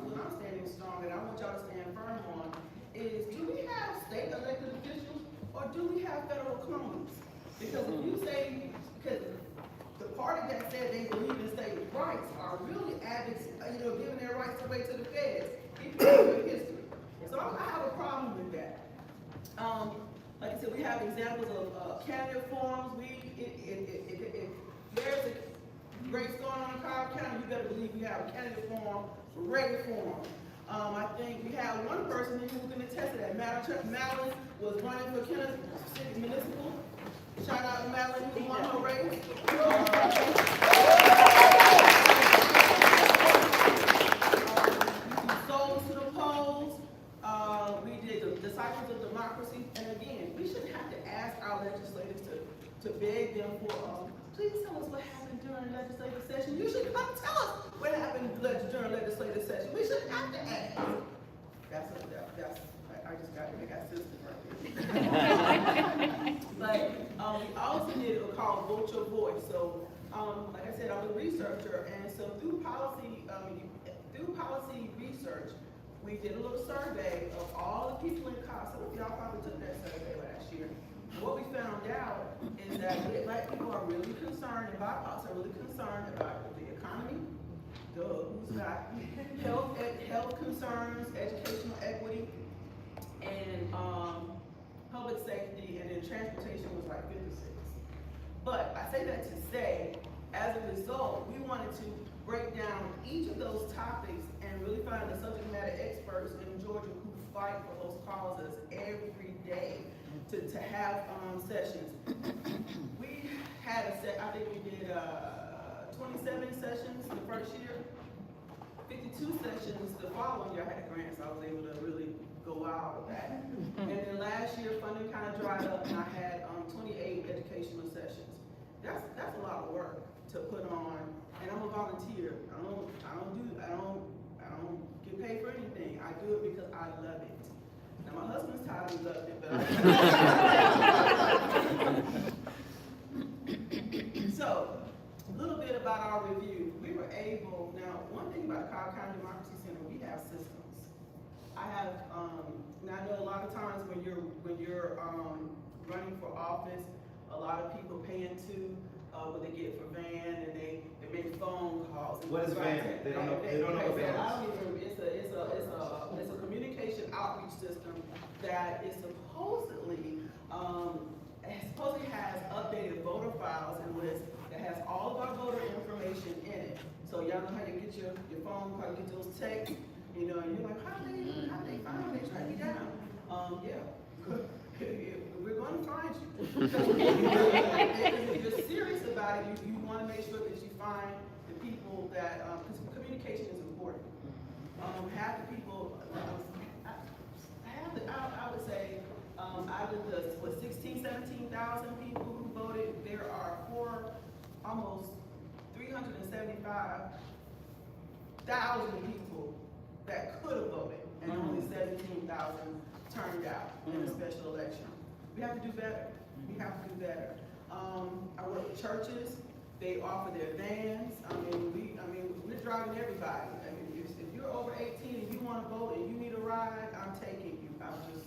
standing strong, and I want y'all to stand firm on, is do we have state elected officials or do we have federal clones? Because if you say, because the party that said they believe in state rights are really advocates, giving their rights away to the feds. If you know your history. So I have a problem with that. Like I said, we have examples of candidate forums. If there's a race going on in Cobb County, you better believe we have a candidate forum ready for them. I think we have one person who can attest to that. Madeline was running for Kennedy City Municipal. Shout out to Madeline who won her race. Souls to the polls. We did the Disciples of Democracy. And again, we shouldn't have to ask our legislators to beg them for, please tell us what happened during legislative session. You should come tell us what happened during legislative session. We shouldn't have to ask. I just got system right there. But we also did a called Vote Your Voice. So like I said, I'm a researcher, and so through policy research, we did a little survey of all the people in Cobb. Some of y'all probably took that survey last year. What we found out is that Black people are really concerned, and BIPOCs are really concerned about the economy, who's got health concerns, educational equity, and public safety, and then transportation was like 56. But I say that to say, as a result, we wanted to break down each of those topics and really find the subject matter experts in Georgia who fight for those causes every day to have sessions. We had I think we did 27 sessions the first year, 52 sessions the following year. I had a grant, so I was able to really go wild with that. And then last year, funding kind of dried up, and I had 28 educational sessions. That's a lot of work to put on, and I'm a volunteer. I don't get paid for anything. I do it because I love it. Now my husband's tired of loving it, but So, a little bit about our review. We were able, now one thing about Cobb County Democracy Center, we have systems. I have, and I know a lot of times when you're running for office, a lot of people pay into what they get for van, and they make phone calls. What is van? They don't know what van is. It's a communication outreach system that is supposedly has updated voter files and lists that has all of our voter information in it. So y'all know how you get your phone, how you get those texts, and you're like, how do they find me? They track me down. We're going to find you. If you're serious about it, you want to make sure that you find the people that, because communication is important. Half the people, I would say, out of the 16, 17,000 people who voted, there are almost 375,000 people that could have voted, and only 17,000 turned out in a special election. We have to do better. We have to do better. I work with churches. They offer their vans. We're driving everybody. If you're over 18 and you want to vote and you need a ride, I'm taking you. I just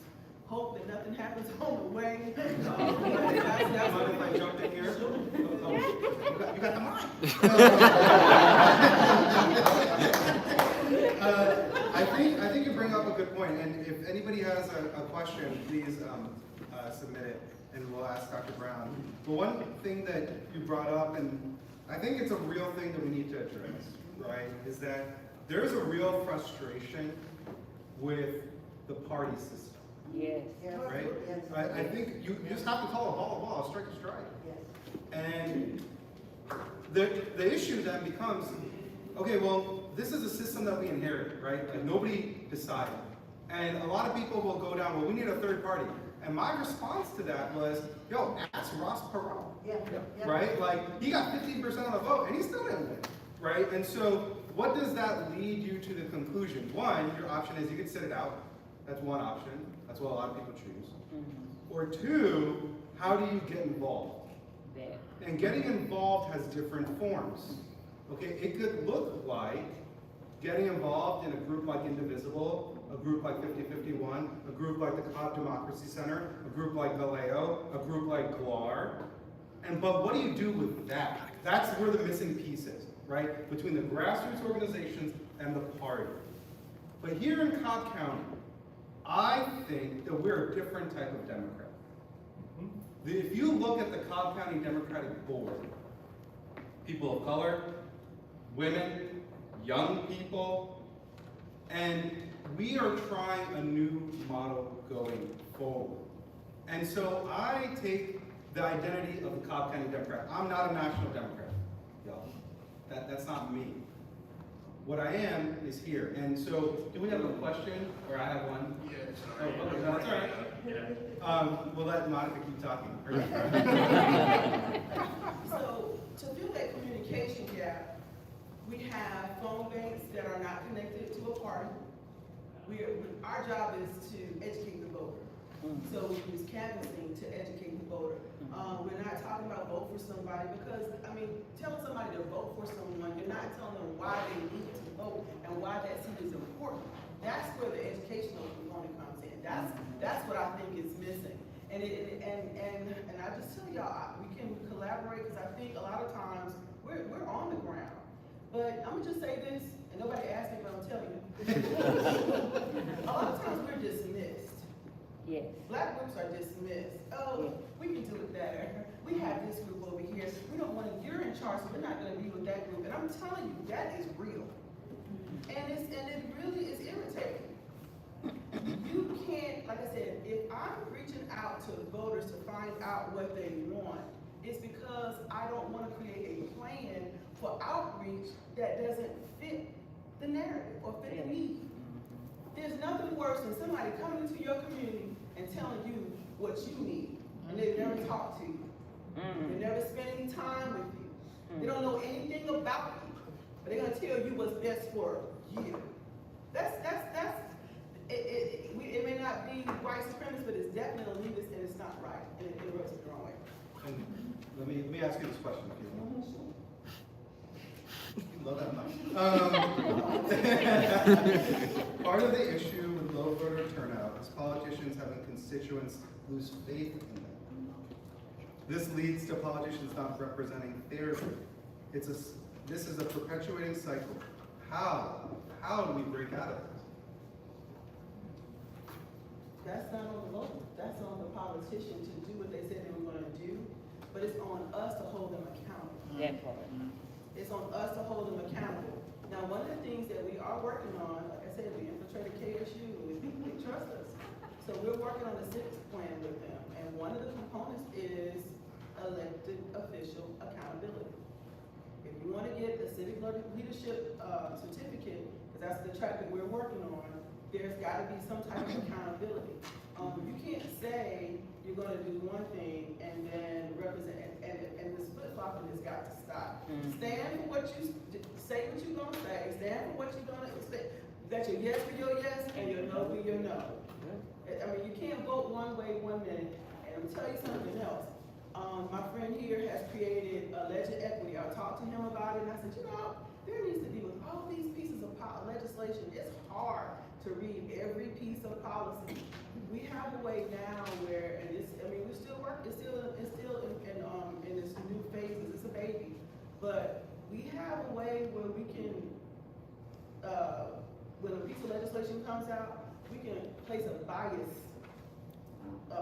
hope that nothing happens on the way. That's what if I jumped in here? You got the mic. I think you bring up a good point, and if anybody has a question, please submit it, and we'll ask Dr. Brown. But one thing that you brought up, and I think it's a real thing that we need to address, right, is that there's a real frustration with the party system. Yes. Right? I think you just have to call a ball, strike a strike. Yes. And The issue then becomes, okay, well, this is a system that we inherited, right? Like nobody decided. And a lot of people will go down, well, we need a third party. And my response to that was, yo, ask Ross Perot. Yeah. Right? Like, he got 15% of the vote, and he still didn't win, right? And so, what does that lead you to the conclusion? One, your option is you could sit it out. That's one option. That's what a lot of people choose. Or two, how do you get involved? And getting involved has different forms. Okay, it could look like getting involved in a group like Indivisible, a group like 5051, a group like the Cobb Democracy Center, a group like GALEO, a group like GLAHR. But what do you do with that? That's where the missing piece is, right? Between the grassroots organizations and the party. But here in Cobb County, I think that we're a different type of Democrat. If you look at the Cobb County Democratic Board, people of color, women, young people, and we are trying a new model going forward. And so I take the identity of the Cobb County Democrat. I'm not a national Democrat, y'all. That's not me. What I am is here. And so, do we have a question? Or I have one? Yeah, Oh, sorry. okay, that's all right. We'll let Monica keep talking. So, to fill that communication gap, we have phone banks that are not connected to a party. Our job is to educate the voter. So we use canvassing to educate the voter. We're not talking about vote for somebody because, I mean, telling somebody to vote for someone, you're not telling them why they need to vote and why that seat is important. That's where the educational component comes in. That's what I think is missing. And I just tell y'all, we can collaborate because I think a lot of times we're on the ground. But I'm gonna just say this, and nobody asked me, but I'm telling you. A lot of times we're dismissed. Yes. Black groups are dismissed. Oh, we can do it better. We have this group over here. We don't want to, you're in charge, so we're not gonna be with that group. And I'm telling you, that is real. And it really is irritating. You can't, like I said, if I'm reaching out to voters to find out what they want, it's because I don't want to create a plan for outreach that doesn't fit the narrative or fit the need. There's nothing worse than somebody coming into your community and telling you what you need, and they've never talked to you. They never spent any time with you. They don't know anything about you, but they're gonna tell you what's best for you. It may not be white supremacist, but it's definitely elitist, and it's not right, and it rubs me the wrong way. And let me ask you this question, if you want. Love that much. Part of the issue with low voter turnout is politicians having constituents lose faith in them. This leads to politicians not representing their group. This is a perpetuating cycle. How do we break out of this? That's not on the voter. That's on the politician to do what they said they were gonna do, but it's on us to hold them accountable. That part. It's on us to hold them accountable. Now, one of the things that we are working on, like I said, we infiltrated KSU, and they trust us. So we're working on a civics plan with them, and one of the components is elected official accountability. If you wanna get a civic leadership certificate, because that's the track that we're working on, there's gotta be some type of accountability. You can't say you're gonna do one thing and then represent, and this flip-flopping has got to stop. Stand for what you, say what you're gonna say, stand for what you're gonna say, that your yes be your yes and your no be your no. I mean, you can't vote one way 1 minute, and I'm tell you something else. My friend here has created alleged equity. I talked to him about it, and I said, you know, there needs to be, with all these pieces of legislation, it's hard to read every piece of policy. We have a way now where, and it's, I mean, we're still working, it's still in this new phases, it's a baby. But we have a way where we can, when a piece of legislation comes out, we can place a bias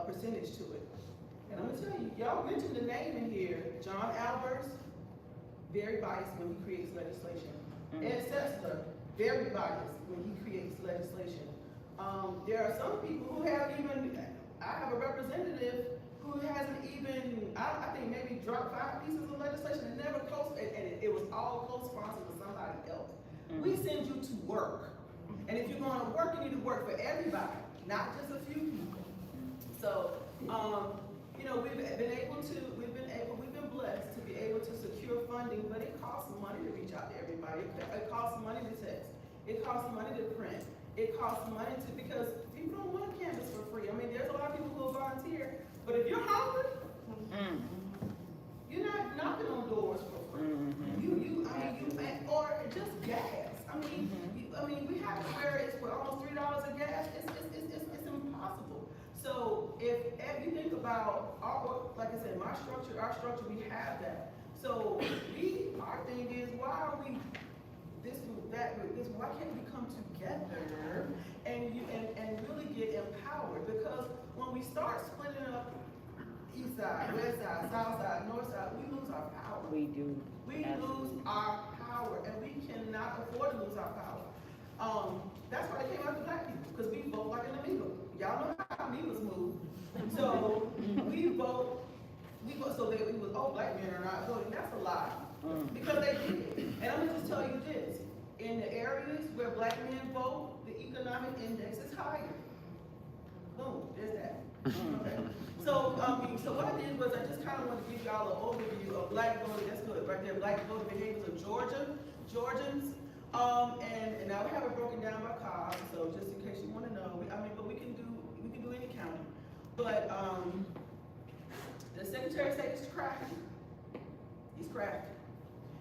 percentage to it. And I'm gonna tell you, y'all mentioned the name in here, John Albers, very biased when he creates legislation. Ed Sessler, very biased when he creates legislation. There are some people who have even, I have a representative who hasn't even, I think maybe dropped 5 pieces of legislation and never co-sponsor for somebody else. We send you to work. And if you're going to work, you need to work for everybody, not just a few people. So, you know, we've been blessed to be able to secure funding, but it costs money to reach out to everybody. It costs money to text. It costs money to print. It costs money to, because people don't want canvas for free. I mean, there's a lot of people who will volunteer, but if you're hungry, you're not knocking on doors for free. Or just gas. I mean, we have to where it's for almost $3 a gas. It's impossible. So if you think about like I said, our structure, we have that. So our thing is, why are we why can't we come together and really get empowered? Because when we start splitting up east side, west side, south side, north side, we lose our power. We do. We lose our power, and we cannot afford to lose our power. That's why they came after black people, because we vote like an amigo. Y'all know how amigos move. So we vote so that we was, black men are not voting. That's a lie. Because they did. And I'm gonna just tell you this. In the areas where black men vote, the economic index is higher. Boom, there's that. Okay. So what I did was I just kind of want to give y'all an overview of black voting. That's good, right there. Black voting behaviors of Georgians. And I have it broken down by cause. So just in case you want to know, but we can do any county. But the Secretary of State is crafty. He's crafty,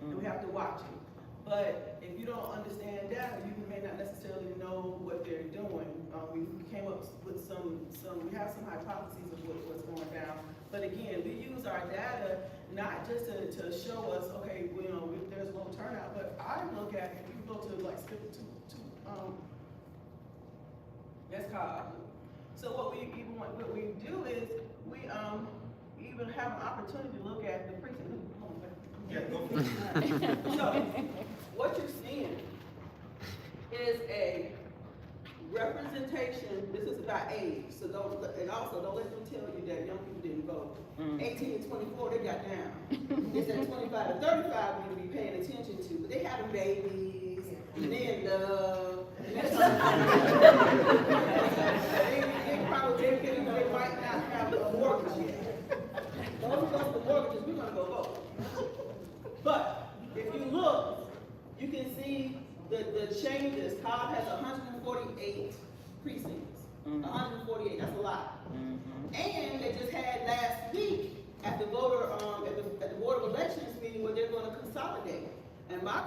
and we have to watch him. But if you don't understand data, you may not necessarily know what they're doing. We came up with we have some hypotheses of what's going down. But again, we use our data not just to show us, okay, you know, if there's low turnout, but I look at, if you go to like that's called. So what we do is we even have an opportunity to look at the precinct. Yeah, go for it. So, what you're seeing is a representation. This is about age, so don't let them tell you that young people didn't vote. 18 to 24, they got down. It's at 25 to 35 we need to be paying attention to, but they having babies, and they in love. They might not have a mortgage yet. Those of us with mortgages, we're gonna go vote. But if you look, you can see the changes. Cobb has 148 precincts. 148, that's a lot. And they just had last week at the Board of Elections meeting where they're going to consolidate. And my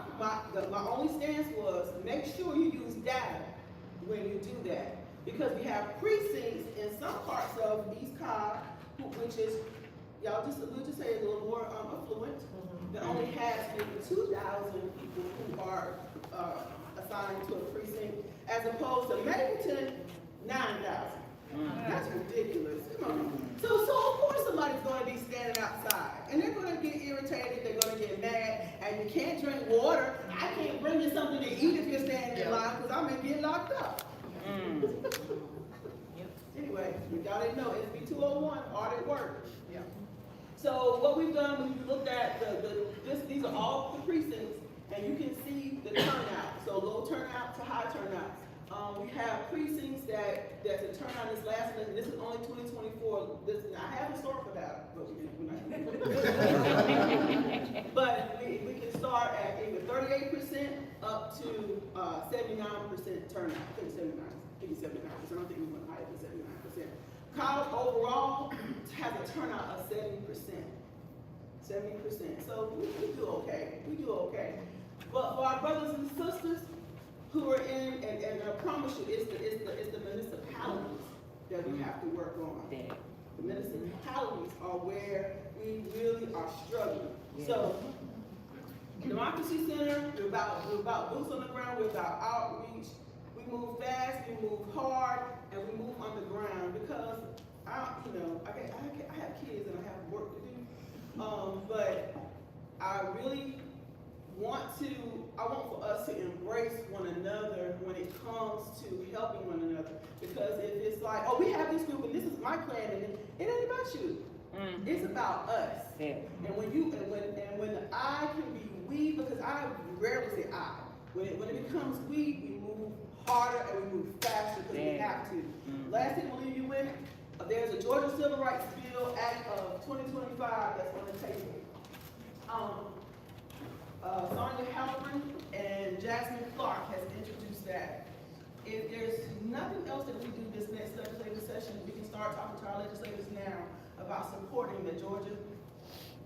only stance was make sure you use data when you do that, because we have precincts in some parts of East Cobb, which is we'll just say a little more affluent. That only has maybe 2,000 people who are assigned to a precinct, as opposed to Mapleton, 9,000. That's ridiculous. Come on. So of course somebody's going to be standing outside, and they're going to get irritated. They're going to get mad, and you can't drink water. I can't bring you something to eat if you're standing in line because I'm going to get locked up. Anyway, y'all didn't know SB 201 hard at work. Yeah. So what we've done, we've looked at these are all the precincts, and you can see the turnout. So low turnout to high turnout. We have precincts that the turnout is last, and this is only 2024. I have historical data, but but we can start at either 38% up to 79% turnout. I think 79. I think it's 79%. I don't think we went higher than 79%. College overall has a turnout of 70%. 70%. So we do okay. We do okay. But for our brothers and sisters who are in, and I promise you, it's the municipalities that we have to work on. The municipalities are where we really are struggling. So, Democracy Center, we're about boots on the ground, we're about outreach. We move fast, we move hard, and we move underground because I have kids and I have work to do. But I really want for us to embrace one another when it comes to helping one another. Because if it's like, oh, we have this group and this is my plan, and it ain't about you. It's about us. Yeah. And when the I can be we, because I rarely say I. When it becomes we move harder and we move faster because we have to. Last thing we'll leave you with, there's a Georgia Civil Rights Bill Act of 2025 that's on the table. Sonia Halperin and Jasmine Clark has introduced that. If there's nothing else that we do this next legislative session, we can start talking to our legislators now about supporting the Georgia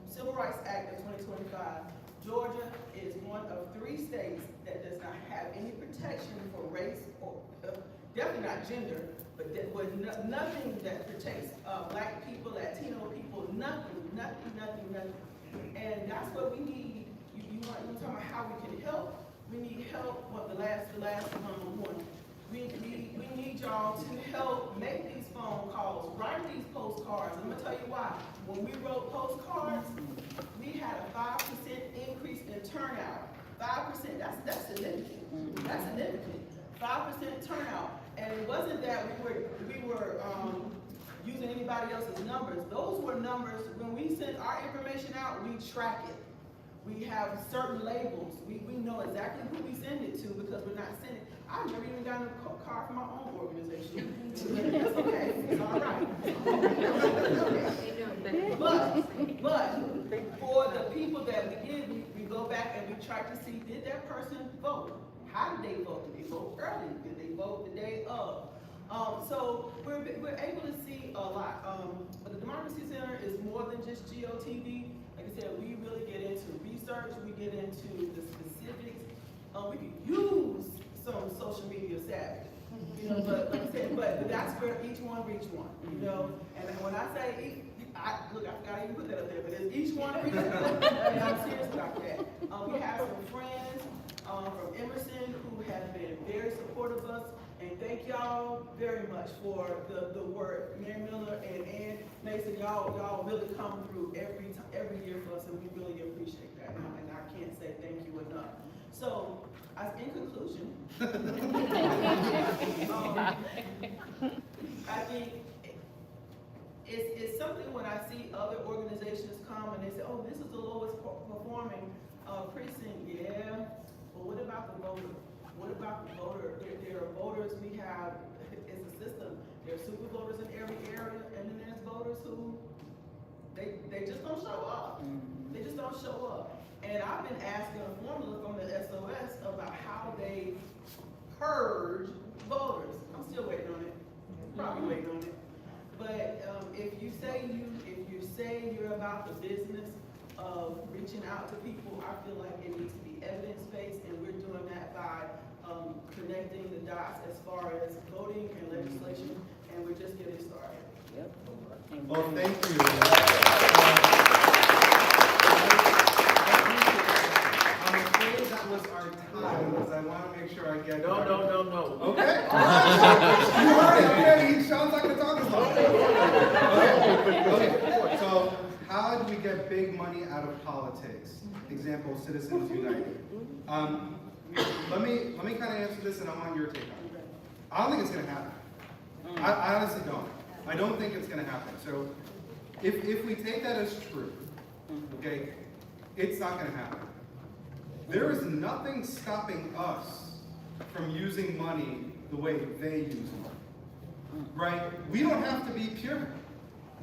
Civil Rights Act of 2025. Georgia is one of 3 states that does not have any protection for race or definitely not gender, but nothing that protects black people, Latino people, nothing. And that's what we need. You want to talk about how we can help? We need help. What the last one. We need y'all to help make these phone calls, write these postcards. I'm gonna tell you why. When we wrote postcards, we had a 5% increase in turnout. 5%. That's significant. That's significant. 5% turnout, and it wasn't that we were using anybody else's numbers. Those were numbers. When we send our information out, we track it. We have certain labels. We know exactly who we send it to because we're not sending. I've never even gotten a card from my own organization. That's okay. It's all right. But for the people that we did, we go back and we try to see, did that person vote? How did they vote? Did they vote early? Did they vote the day of? So we're able to see a lot. But the Democracy Center is more than just GOTV. Like I said, we really get into research. We get into the specifics. We can use some social media savvy. You know, but like I said, but that's where each one reach one. You know, and when I say look, I forgot to even put that up there, but it's each one reach one. And I'm serious about that. We have some friends from Emerson who have been very supportive of us, and thank y'all very much for the work. Mary Miller and Ann Mason, y'all really come through every year for us, and we really appreciate that. And I can't say thank you enough. So, in conclusion, I think it's something when I see other organizations come and they say, oh, this is the lowest performing precinct. Yeah, but what about the voter? What about the voter? There are voters we have, it's a system. There are super voters in every area, and then there's voters who, they just don't show up. They just don't show up. And I've been asking a formula from the SOS about how they purge voters. I'm still waiting on it. Probably waiting on it. But if you say you're about the business of reaching out to people, I feel like it needs to be evidence-based, and we're doing that by connecting the dots as far as voting and legislation, and we're just getting started. Yep. Well, thank you. I'm afraid that was our time, because I want to make sure I get... No. Okay. You heard it already. Sean's not going to talk as long. Okay. So, how do we get big money out of politics? Example, Citizens United. Let me kind of answer this, and I want your take on it. I don't think it's going to happen. I honestly don't. I don't think it's going to happen. So, if we take that as true, okay, it's not going to happen. There is nothing stopping us from using money the way they use money, right? We don't have to be pure.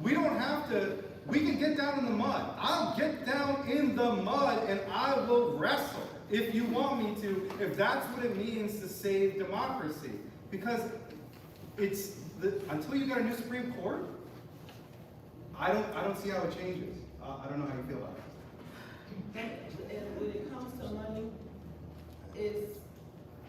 We don't have to, we can get down in the mud. I'll get down in the mud and I will wrestle if you want me to, if that's what it means to save democracy. Because it's, until you get a new Supreme Court, I don't see how it changes. I don't know how you feel about it. And when it comes to money, it's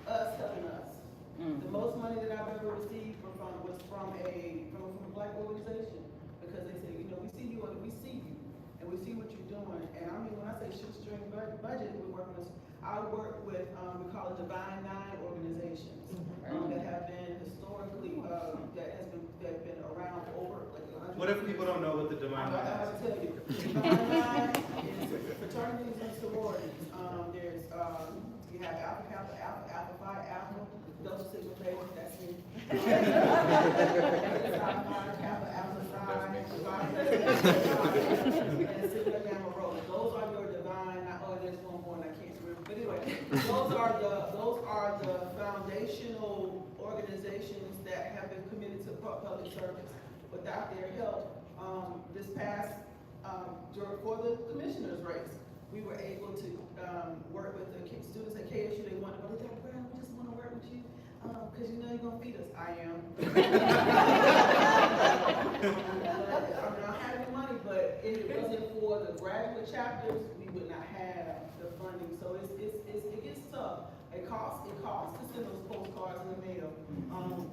us helping us. The most money that I've ever received was from a black organization, because they say, you know, we see you and we see what you're doing. And I mean, when I say shoestring budget, we work with, I work with we call it Divine Nine organizations that have been historically that have been around for over like 100 What if people don't know what the Divine Nine I is? have to tell you. Divine Nine is fraternities and sororities. There's you have Alpha Kappa, Alpha Phi, Alpha, Delta Sigma Theta, that's me. Alpha Phi, Kappa, Alpha Psi, Phi, and Sigma Gamma Rho. Those are your divine. Oh, there's one more, and I are the foundational organizations that have been committed to public service. Without their help, this past, for the commissioner's race, we were able to work with the students at KSU. They wanted to go to that program. We just want to work with you because you know you're going to feed us. I am. I'm not having money, but if it wasn't for the graduate chapters, we would not have the funding. So it gets tough. It costs to send those postcards in the mail.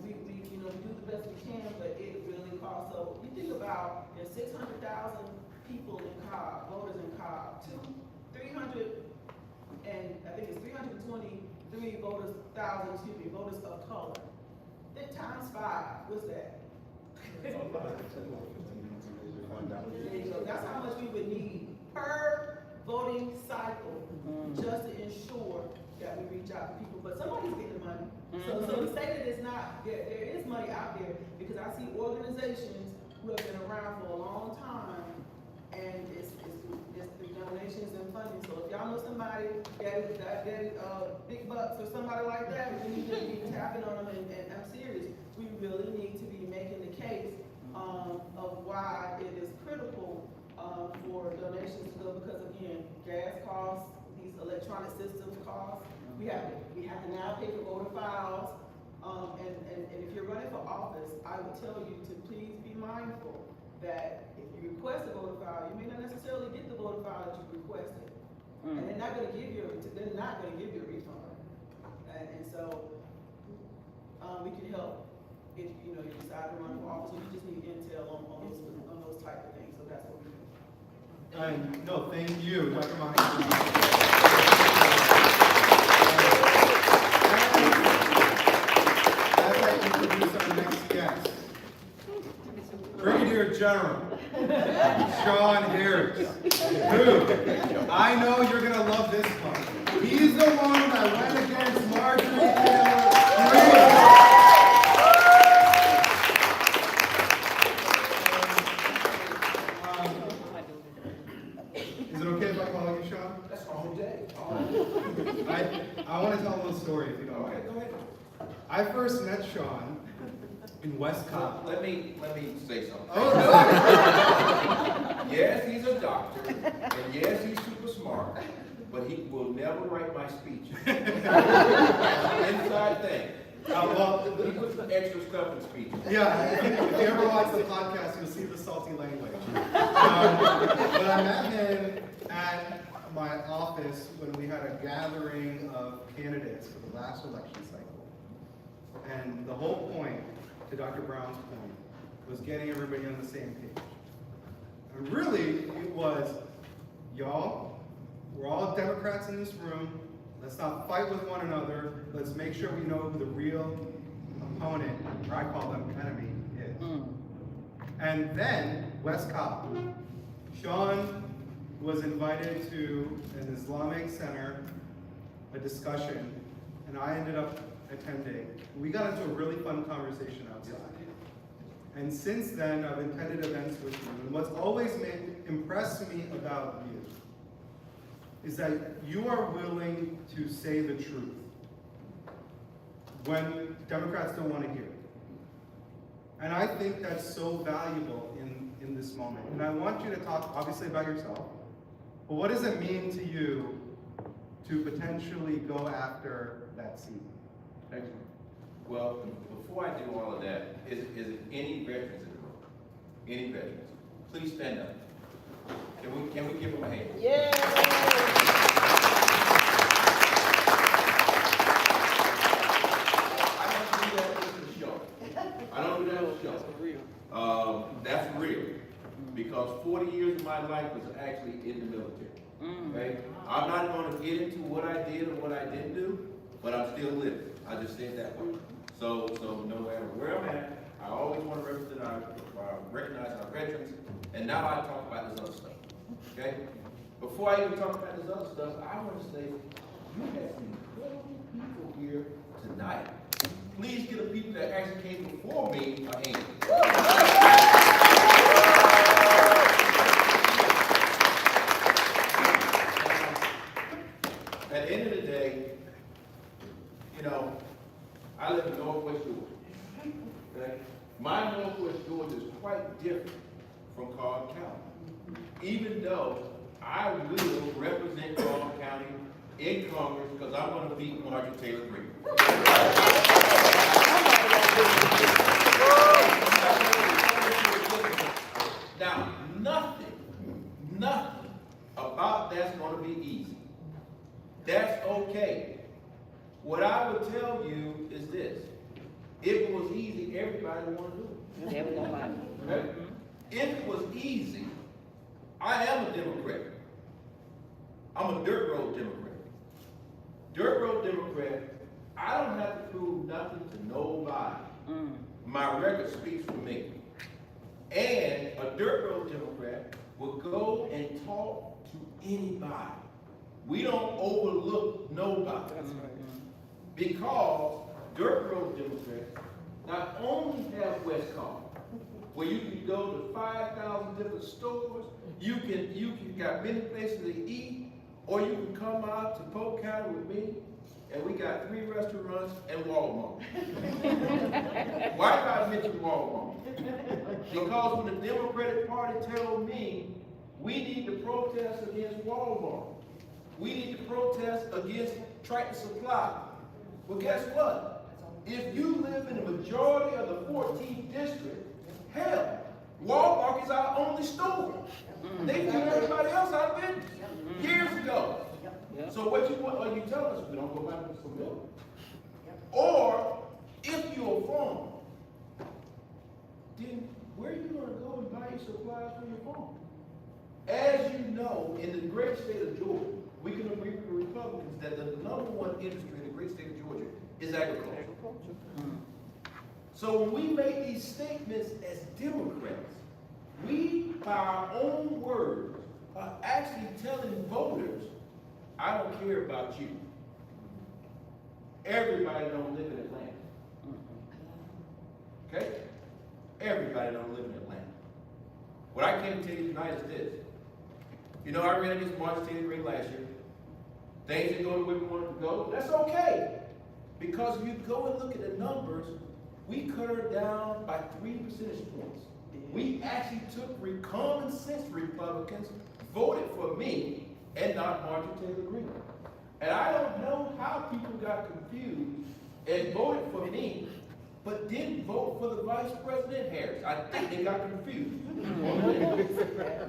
We do the best we can, but it really costs. So you think about there's 600,000 people in Cobb, voters in Cobb, 300, and I think it's 323 voters of color. Then times 5, what's that? There you go. That's how much we would need per voting cycle just to ensure that we reach out to people. But somebody's getting the money. So to say that it's not, there is money out there, because I see organizations who have been around for a long time, and it's the donations and funding. So if y'all know somebody that big bucks or somebody like that, we need to be tapping on them, and I'm serious. We really need to be making the case of why it is critical for donations to go, because again, gas costs, these electronic systems cost. We have to now pay for voter files, and if you're running for office, I would tell you to please be mindful that if you request a voter file, you may not necessarily get the voter file that you requested, and they're not going to give you a refund. And so we can help if you decide to run for office. So you just need intel on those type of things. So that's what we do. No, thank you, Dr. Mahoney. As I introduce our next guest, Brigadier General Shawn Harris, who I know you're going to love this one. He's the one that went against Marjorie Taylor Greene. Is it okay if I call you Shawn? That's all day. I want to tell a little story if you don't mind. Go ahead. I first met Shawn in West Cobb. Let me say something. Oh, no. Yes, he's a doctor, and yes, he's super smart, but he will never write my speech. Inside thing. Well, He puts some extra stuff in speeches. yeah, if you ever watch the podcast, you'll see the salty language. But I met him at my office when we had a gathering of candidates for the last election cycle. And the whole point, to Dr. Brown's point, was getting everybody on the same page. And really, it was, y'all, we're all Democrats in this room. Let's not fight with one another. Let's make sure we know who the real opponent, or I call them enemy, is. And then, West Cobb. Shawn was invited to an Islamic center, a discussion, and I ended up attending. We got into a really fun conversation outside. And since then, I've attended events with you, and what's always impressed me about you is that you are willing to say the truth when Democrats don't want to hear it. And I think that's so valuable in this moment. And I want you to talk, obviously, about yourself, but what does it mean to you to potentially go after that seat? Excellent. Well, before I do all of that, is any veterans in the room? Any veterans? Please stand up. Can we give them a hand? Yeah. I don't do that for the show. I don't do that for the show. That's real. Because 40 years of my life was actually in the military. Okay? I'm not going to get into what I did or what I didn't do, but I'm still living. I just said that way. So no matter where I'm at, I always want to recognize our veterans, and now I talk about this other stuff. Okay? Before I even talk about this other stuff, I want to say you have some incredible people here tonight. Please give the people that actually came before me a hand. At the end of the day, even though I will represent Baltimore County in Congress, because I'm gonna beat Marjorie Taylor Greene. Now, nothing about that's gonna be easy. That's okay. What I would tell you is this: if it was easy, everybody would want to do it. Okay? If it was easy, I am a Democrat. I'm a dirt road Democrat. Dirt road Democrat, I don't have to prove nothing to nobody. My record speaks for me. And a dirt road Democrat will go and talk to anybody. We don't overlook nobody. That's right. Because dirt road Democrats not only have West Card, where you can go to 5,000 different stores, you can got many places to eat, or you can come out to Polk County with me, and we got 3 restaurants and Walmart. Why did I mention Walmart? Because when the Democratic Party tells me we need to protest against Walmart, we need to protest against Tractor Supply. Well, guess what? If you live in the majority of the 14th district, hell, Walmart is our only store. They put everybody else out of business years ago. So what are you telling us? We don't go back to some milk? Or if you're a farmer, then where are you going to go and buy your supplies for your farm? As you know, in the great state of Georgia, we can agree with the Republicans that the #1 industry in the great state of Georgia is agriculture. So when we make these statements as Democrats, we, by our own words, are actually telling voters, I don't care about you. Everybody don't live in Atlanta. Okay? Everybody don't live in Atlanta. What I came to tell you tonight is this. You know, I ran against Marjorie Taylor Greene last year. Things didn't go the way we wanted to go. That's okay. Because if you go and look at the numbers, we cut her down by 3 percentage points. We actually took common sense Republicans, voted for me, and not Marjorie Taylor Greene. And I don't know how people got confused and voted for me, but didn't vote for the Vice President Harris. I think they got confused.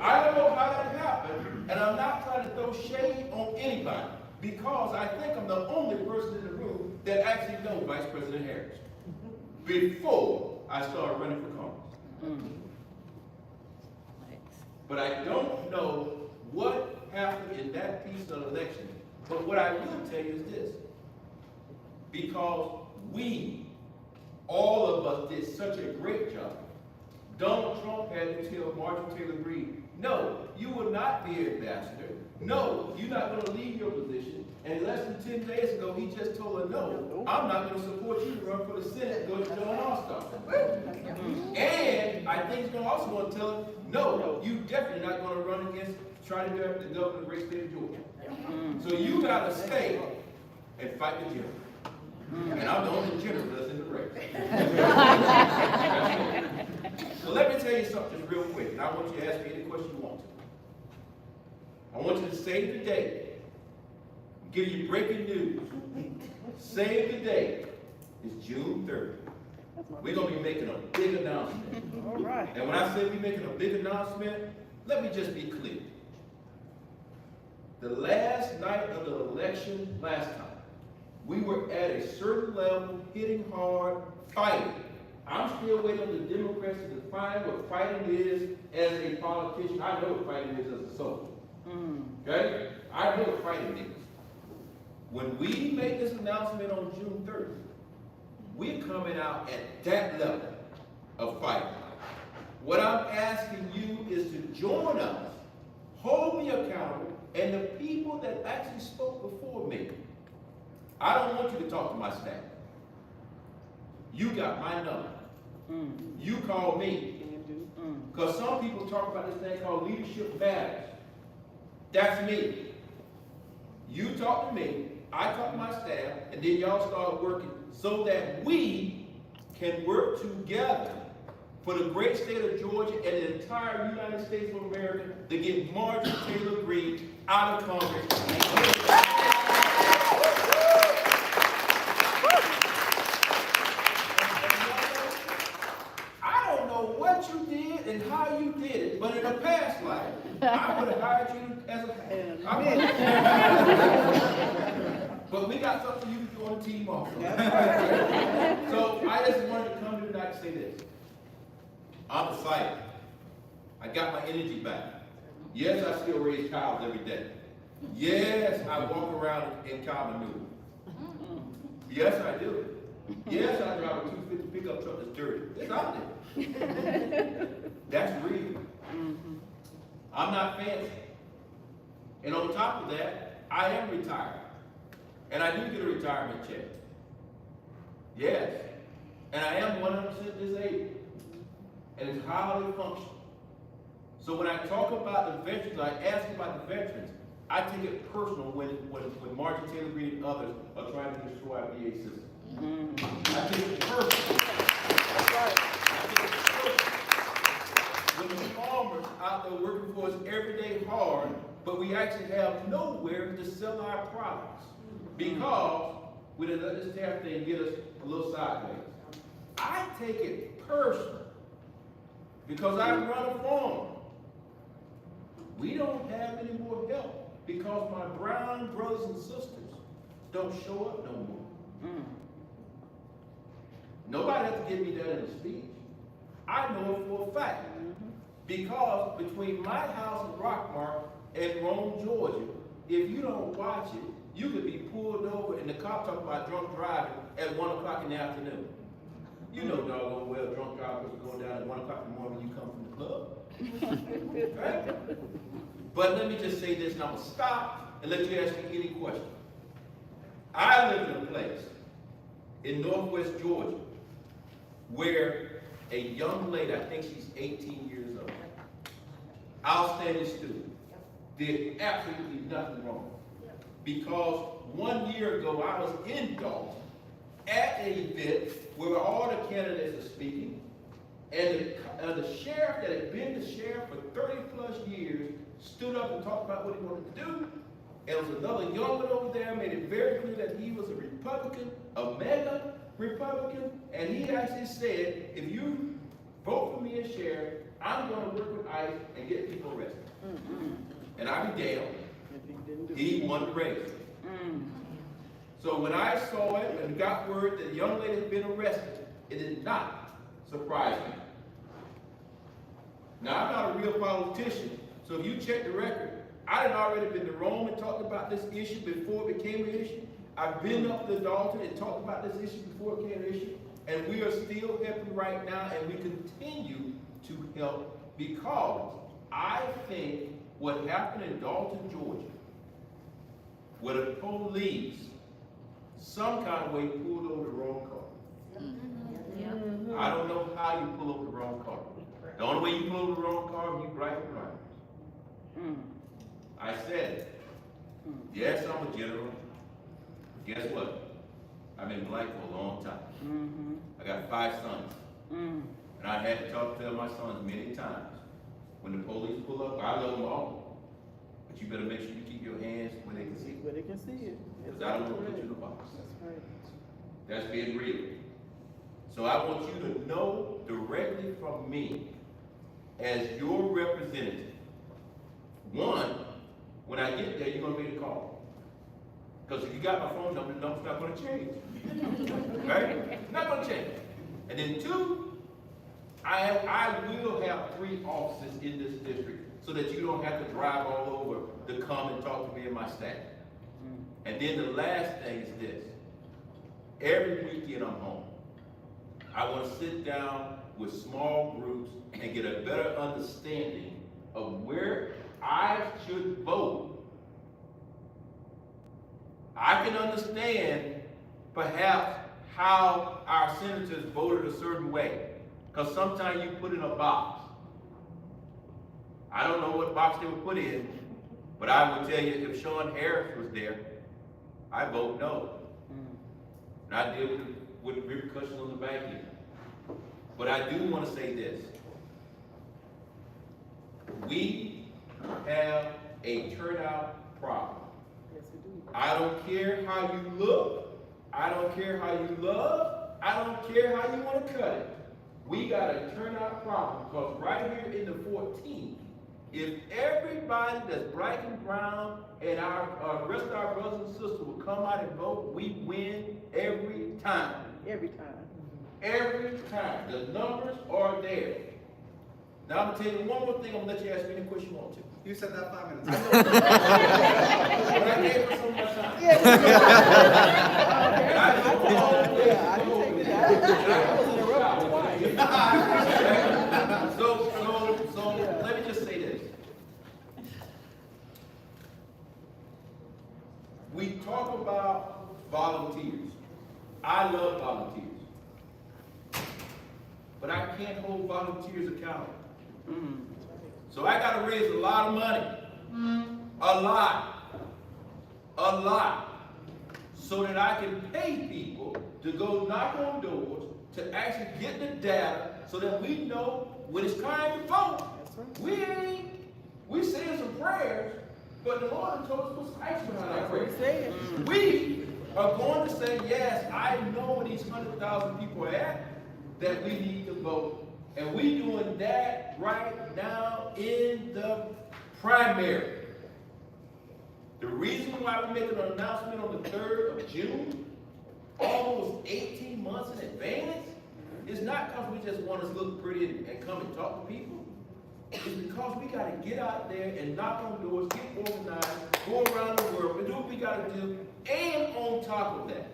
I don't know how that happened, and I'm not trying to throw shade on anybody, because I think I'm the only person in the room that actually knows Vice President Harris before I started running for Congress. But I don't know what happened in that piece of the election. But what I will tell you is this. Because we, all of us, did such a great job. Donald Trump had to tell Marjorie Taylor Greene, no, you will not be an ambassador. No, you're not going to leave your position. And less than 10 days ago, he just told her, no, I'm not going to support you to run for the Senate and go to John All-Star. And I think he's also going to tell her, no, you definitely not going to run against, try to be the governor of the great state of Georgia. So you got to stay and fight the general. And I'm the only general that's in the race. So let me tell you something real quick, and I want you to ask me any question you want to. I want you to save the date. Give you breaking news. Save the date. It's June 3rd. We're going to be making a big announcement. All right. And when I say we're making a big announcement, let me just be clear. The last night of the election last time, we were at a certain level, hitting hard, fighting. I'm still waiting on the Democrats to define what fighting is as a politician. I know what fighting is as a soldier. Okay? I know what fighting is. When we make this announcement on June 3rd, we're coming out at that level of fighting. What I'm asking you is to join us, hold me accountable, and the people that actually spoke before me. I don't want you to talk to my staff. You got my number. You call me. Because some people talk about this thing called leadership matters. That's me. You talk to me, I talk to my staff, and then y'all start working so that we can work together for the great state of Georgia and the entire United States of America to get Marjorie Taylor Greene out of Congress. I don't know what you did and how you did it, but in a past life, I would have hired you as a But we got something you can do on the team also. So I just wanted to come here tonight to say this. I'm excited. I got my energy back. Yes, I still raise cows every day. Yes, I walk around in cow manure. Yes, I do. Yes, I drive a 250 pickup truck that's dirty. It's out there. That's real. I'm not fancy. And on top of that, I am retired. And I do get a retirement check. Yes. And I am 100% disabled. And it's highly functional. So when I talk about the veterans, I ask about the veterans, I take it personal when Marjorie Taylor Greene and others are trying to destroy our VA system. I take it personal. That's right. I take it personal. When the farmers out there working for us every day hard, but we actually have nowhere to sell our products because we done let this tariff thing get us a little sideways. I take it personal because I run a farm. We don't have any more help because my brown brothers and sisters don't show up no more. Nobody has to give me that in a speech. I know it for a fact. Because between my house in Rockmart and Rome, Georgia, if you don't watch it, you could be pulled over and the cop talking about drunk driving at 1 o'clock in the afternoon. You know doggone well drunk drivers going down at 1 o'clock in the morning when you come from the club. Right? But let me just say this, and I'm going to stop and let you ask me any question. I live in a place in northwest Georgia where a young lady, I think she's 18 years old, outstanding student, did absolutely nothing wrong. Because 1 year ago, I was in Dalton at an event where all the candidates are speaking, and the sheriff that had been the sheriff for 30 plus years stood up and talked about what he wanted to do. And there was another young one over there, made it very clear that he was a Republican, a mega Republican, and he actually said, if you vote for me as sheriff, I'm going to work with ICE and get people arrested. And I be damned, he won the race. So when I saw it and got word that the young lady had been arrested, it did not surprise me. Now, I'm not a real politician, so if you check the record, I had already been to Rome and talked about this issue before it became an issue. I've been up to Dalton and talked about this issue before it became an issue. And we are still helping right now, and we continue to help because I think what happened in Dalton, Georgia, where the police some kind of way pulled over the wrong car. I don't know how you pull over the wrong car. The only way you pull over the wrong car is you black drivers. I said it. Yes, I'm a general. Guess what? I've been black for a long time. I got 5 sons. And I had to talk to my sons many times. When the police pull up, I love them all. But you better make sure you keep your hands where they can see it. Where they can see it. Because I don't want to put you in a box. That's right. That's being real. So I want you to know directly from me, as your representative, one, when I get there, you're going to make a call. Because if you got my phone number, the number's not going to change. Right? Not going to change. And then 2, I will have 3 offices in this district so that you don't have to drive all over to come and talk to me and my staff. And then the last thing is this. Every weekend I'm home. I want to sit down with small groups and get a better understanding of where I should vote. I can understand perhaps how our senators voted a certain way, because sometimes you put in a box. I don't know what box they were put in, but I will tell you, if Shawn Harris was there, I vote no. And I deal with the repercussions on the back end. But I do want to say this. We have a turnout problem. I don't care how you look. I don't care how you love. I don't care how you want to cut it. We got a turnout problem because right here in the 14th, if everybody that's black and brown and our rest of our brothers and sisters will come out and vote, we win every time. Every time. Every time. The numbers are there. Now I'm gonna tell you one more thing. I'm gonna let you ask me any question you want to. You said that 5 minutes ago. But I gave her so much time. Yeah, And I didn't I didn't take it out. I was interrupted twice. So let me just say this. We talk about volunteers. I love volunteers. But I can't hold volunteers accountable. So I gotta raise a lot of money. A lot. So that I can pay people to go knock on doors, to actually get the data, so that we know when it's time to vote. We saying some prayers, but the Lord told us what's actually behind our prayers. We are going to say, yes, I know where these 100,000 people are at, that we need to vote. And we doing that right now in the primary. The reason why we make an announcement on the 3rd of June, almost 18 months in advance, is not because we just want to look pretty and come and talk to people. It's because we got to get out there and knock on doors, get organized, go around the world, and do what we got to do. And on top of that,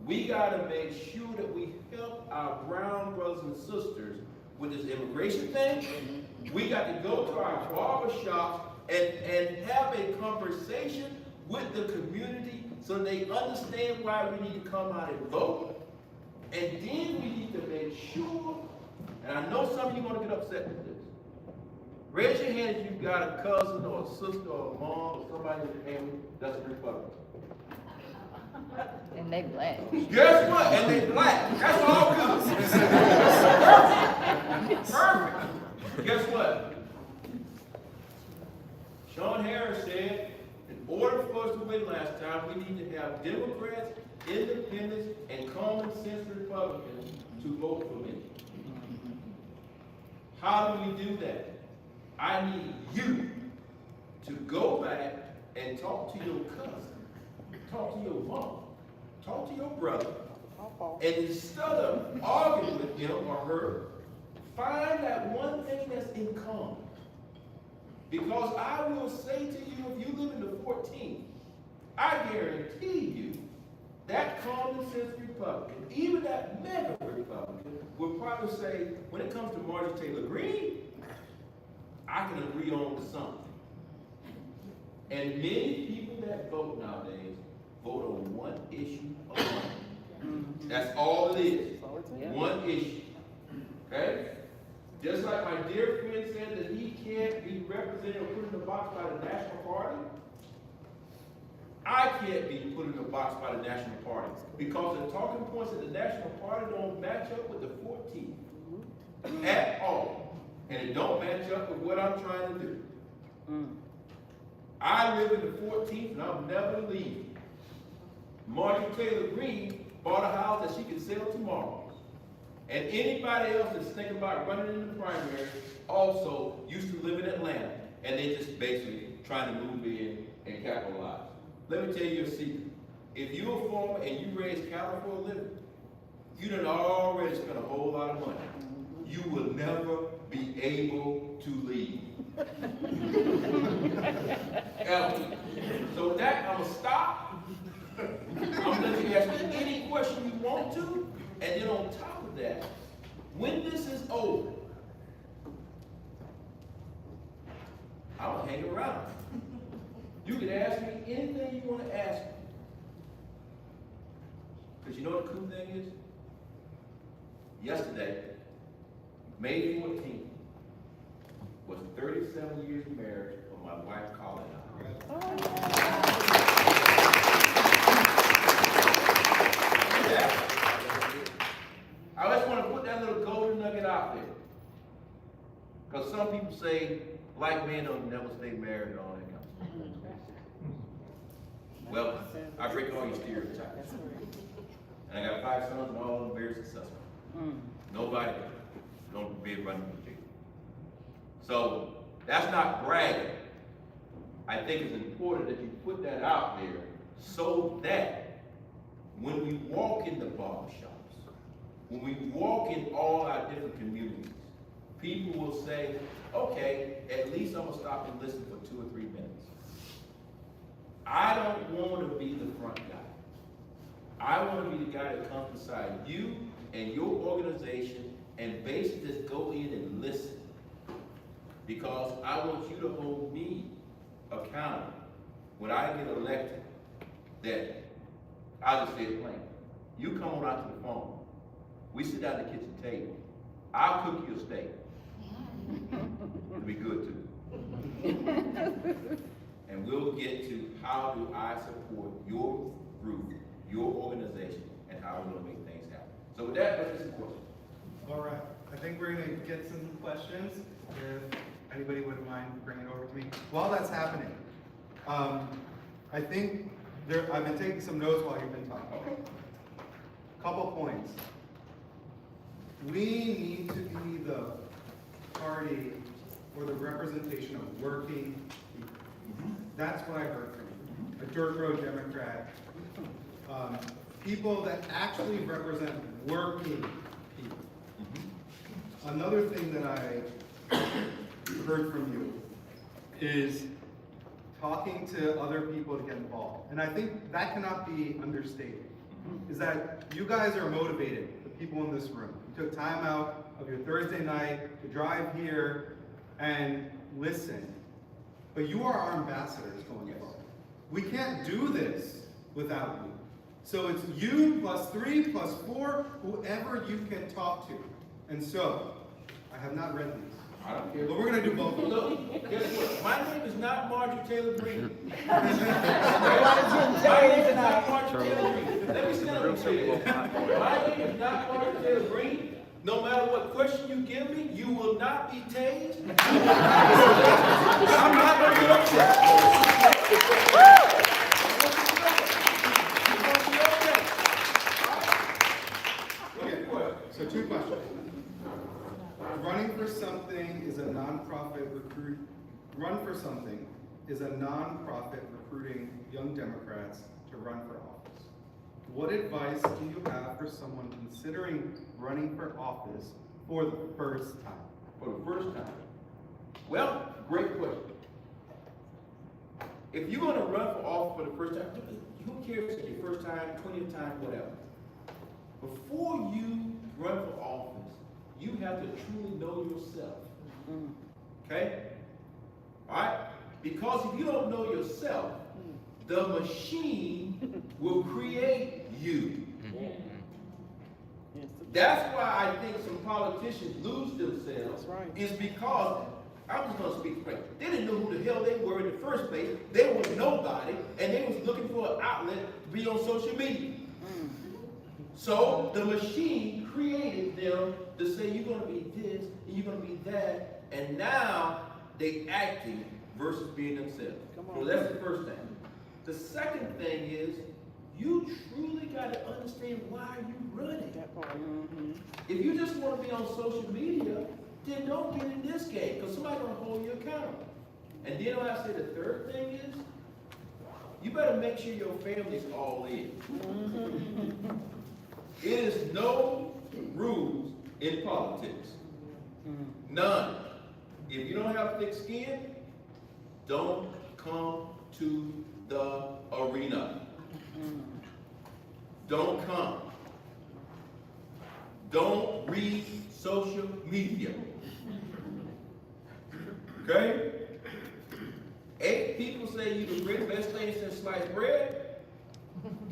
we got to make sure that we help our brown brothers and sisters with this immigration thing. We got to go to our barber shops and have a conversation with the community so they understand why we need to come out and vote. And then we need to make sure, and I know some of you want to get upset with this. Raise your hand if you've got a cousin or a sister or a mom or somebody in your family that's a Republican. And they black. Guess what? And they black. That's all good. Perfect. Guess what? Shawn Harris said, in order for us to win last time, we need to have Democrats, independents, and common sense Republicans to vote for me. How do we do that? I need you to go back and talk to your cousin, talk to your mom, talk to your brother, and instead of arguing with him or her, find that one thing that's in common. Because I will say to you, if you live in the 14th, I guarantee you that common sense Republican, even that mega Republican, will probably say, when it comes to Marjorie Taylor Greene, I can agree on to something. And many people that vote nowadays vote on one issue alone. That's all it is. One issue. Okay? Just like my dear friend said that he can't be represented or put in the box by the National Party, I can't be put in the box by the National Party because the talking points of the National Party don't match up with the 14th at all. And it don't match up with what I'm trying to do. I live in the 14th and I'm never leaving. Marjorie Taylor Greene bought a house that she can sell tomorrow. And anybody else that's thinking about running in the primary also used to live in Atlanta. And they just basically trying to move in and capitalize. Let me tell you a secret. If you're a farmer and you raise cattle for a living, you done already spent a whole lot of money. You will never be able to leave. So with that, I'm gonna stop. I'm gonna let you ask me any question you want to, and then on top of that, when this is over, I'm gonna hang around. You can ask me anything you want to ask me. Because you know what the cool thing is? Yesterday, May 14th, was 37 years of marriage of my wife, Colin, and I. I just want to put say black men don't never stay married and all that kind of stuff. Well, I break all your stereotypes. And I got 5 sons and all of them very successful. Nobody don't be running for jail. So that's not bragging. I think it's important that you put that out there so that when we walk in the barbershops, when we walk in all our different communities, people will say, okay, at least I'm gonna stop and listen for 2 or 3 minutes. I don't want to be the front guy. I want to be the guy that comes beside you and your organization and basically just go in and listen. Because I want you to hold me accountable when I get elected, that I'll just say it plain. You come on out to the phone. We sit down at the kitchen table. I'll cook you a steak. It'll be good too. And we'll get to how do I support your group, your organization, and how we're gonna make things happen. So with that, let's get some questions. All right, I think we're gonna get some questions, if anybody wouldn't mind bringing it over to me. While that's happening, I think I've been taking some notes while you've been talking. Okay. Couple points. We need to be the party or the representation of working people. That's what I heard from you. A dirt road Democrat. People that actually represent working people. Another thing that I heard from you is talking to other people to get involved. And I think that cannot be understated. Is that you guys are motivated, the people in this room. You took time out of your Thursday night to drive here and listen. But you are our ambassadors going forward. We can't do this without you. So it's you plus 3 plus 4, whoever you can talk to. And so, I have not read these. I don't care. But we're gonna do both. Look, guess what? My name is not Marjorie Taylor Greene. My name is not Marjorie Taylor Greene. Let me stand up and say this. My name is not Marjorie Taylor Greene. No matter what question you give me, you will not be tased. I'm not gonna get upset. Okay, so 2 questions. Running for something is a nonprofit recruiting young Democrats to run for office. What advice do you have for someone considering running for office for the first time? For the first time. Well, great question. If you're gonna run for office for the first time, who cares if it's your first time, 20th time, whatever. Before you run for office, you have to truly know yourself. Okay? All right? Because if you don't know yourself, the machine will create you. That's why I think some politicians lose themselves. Is because, I'm just gonna speak straight, they didn't know who the hell they were in the first place. They were nobody, and they was looking for an outlet to be on social media. So the machine created them to say you're gonna be this and you're gonna be that, and now they acting versus being themselves. So that's the first thing. The second thing is you truly got to understand why you're running. If you just want to be on social media, then don't get in this game because somebody's gonna hold you accountable. And then what I say the third thing is you better make sure your family's all in. It is no rules in politics. None. If you don't have thick skin, don't come to the arena. Don't come. Don't read social media. Okay? 8 people say you the great best thing since sliced bread.